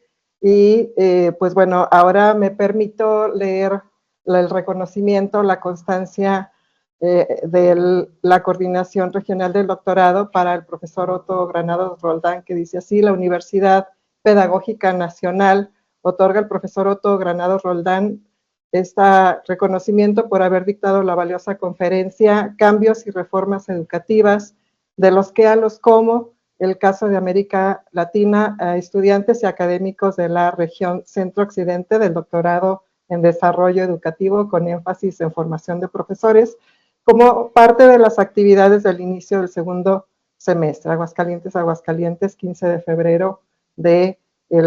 y pues bueno, ahora me permito leer el reconocimiento, la constancia de la Coordinación Regional del Doctorado para el profesor Otto Granados Roldán, que dice así: la Universidad Pedagógica Nacional otorga al profesor Otto Granados Roldán este reconocimiento por haber dictado la valiosa conferencia Cambios y Reformas Educativas, de los que a los como el caso de América Latina a estudiantes y académicos de la región centro-occidente del doctorado en desarrollo educativo con énfasis en formación de profesores, como parte de las actividades del inicio del segundo semestre. Aguascalientes, 15 de febrero del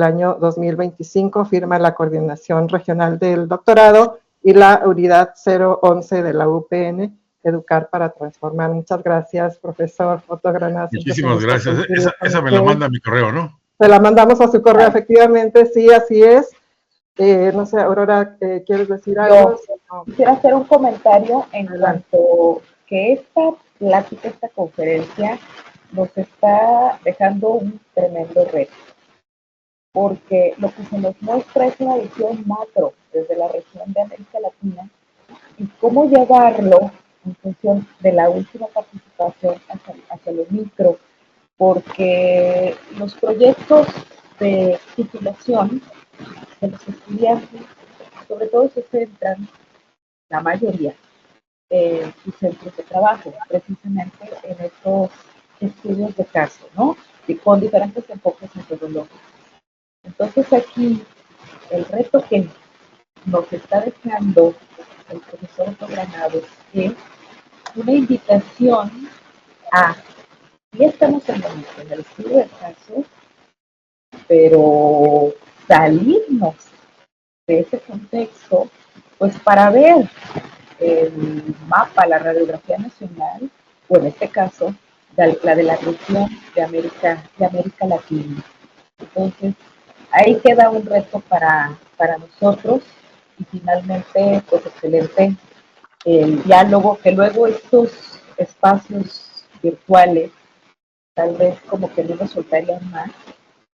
año 2025, firma la Coordinación Regional del Doctorado y la Unidad 011 de la UPN, Educar para Transformar. Muchas gracias, profesor Otto Granados. Muchísimas gracias. Esa me la manda a mi correo, ¿no? Se la mandamos a su correo, efectivamente, sí, así es. No sé, Aurora, ¿quieres decir algo? Yo quisiera hacer un comentario en cuanto que esta plática, esta conferencia, nos está dejando un tremendo reto, porque lo que se nos muestra es una visión macro desde la región de América Latina y cómo llevarlo en función de la última participación hacia lo micro, porque los proyectos de titulación de los estudiantes, sobre todo se centran, la mayoría, en sus centros de trabajo, precisamente en estos estudios de caso, ¿no? Y con diferentes enfoques metodológicos. Entonces aquí, el reto que nos está dejando el profesor Otto Granados es una invitación a, y estamos en el estudio del caso, pero salirnos de ese contexto, pues para ver el mapa, la radiografía nacional, o en este caso, la de la región de América Latina. Entonces, ahí queda un reto para nosotros y finalmente, pues excelente el diálogo, que luego estos espacios virtuales tal vez como que no nos soltarían más,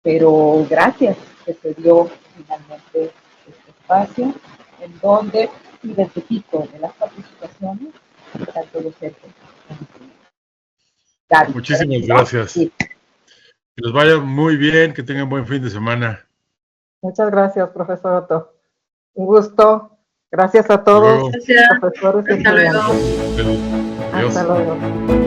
pero gracias que se dio finalmente este espacio en donde identifico de las participaciones tanto docentes como muchísimas gracias. Sí. Que les vaya muy bien, que tengan buen fin de semana. Muchas gracias, profesor Otto. Un gusto. Gracias a todos. Gracias. Profesores y estudiantes. Hasta luego.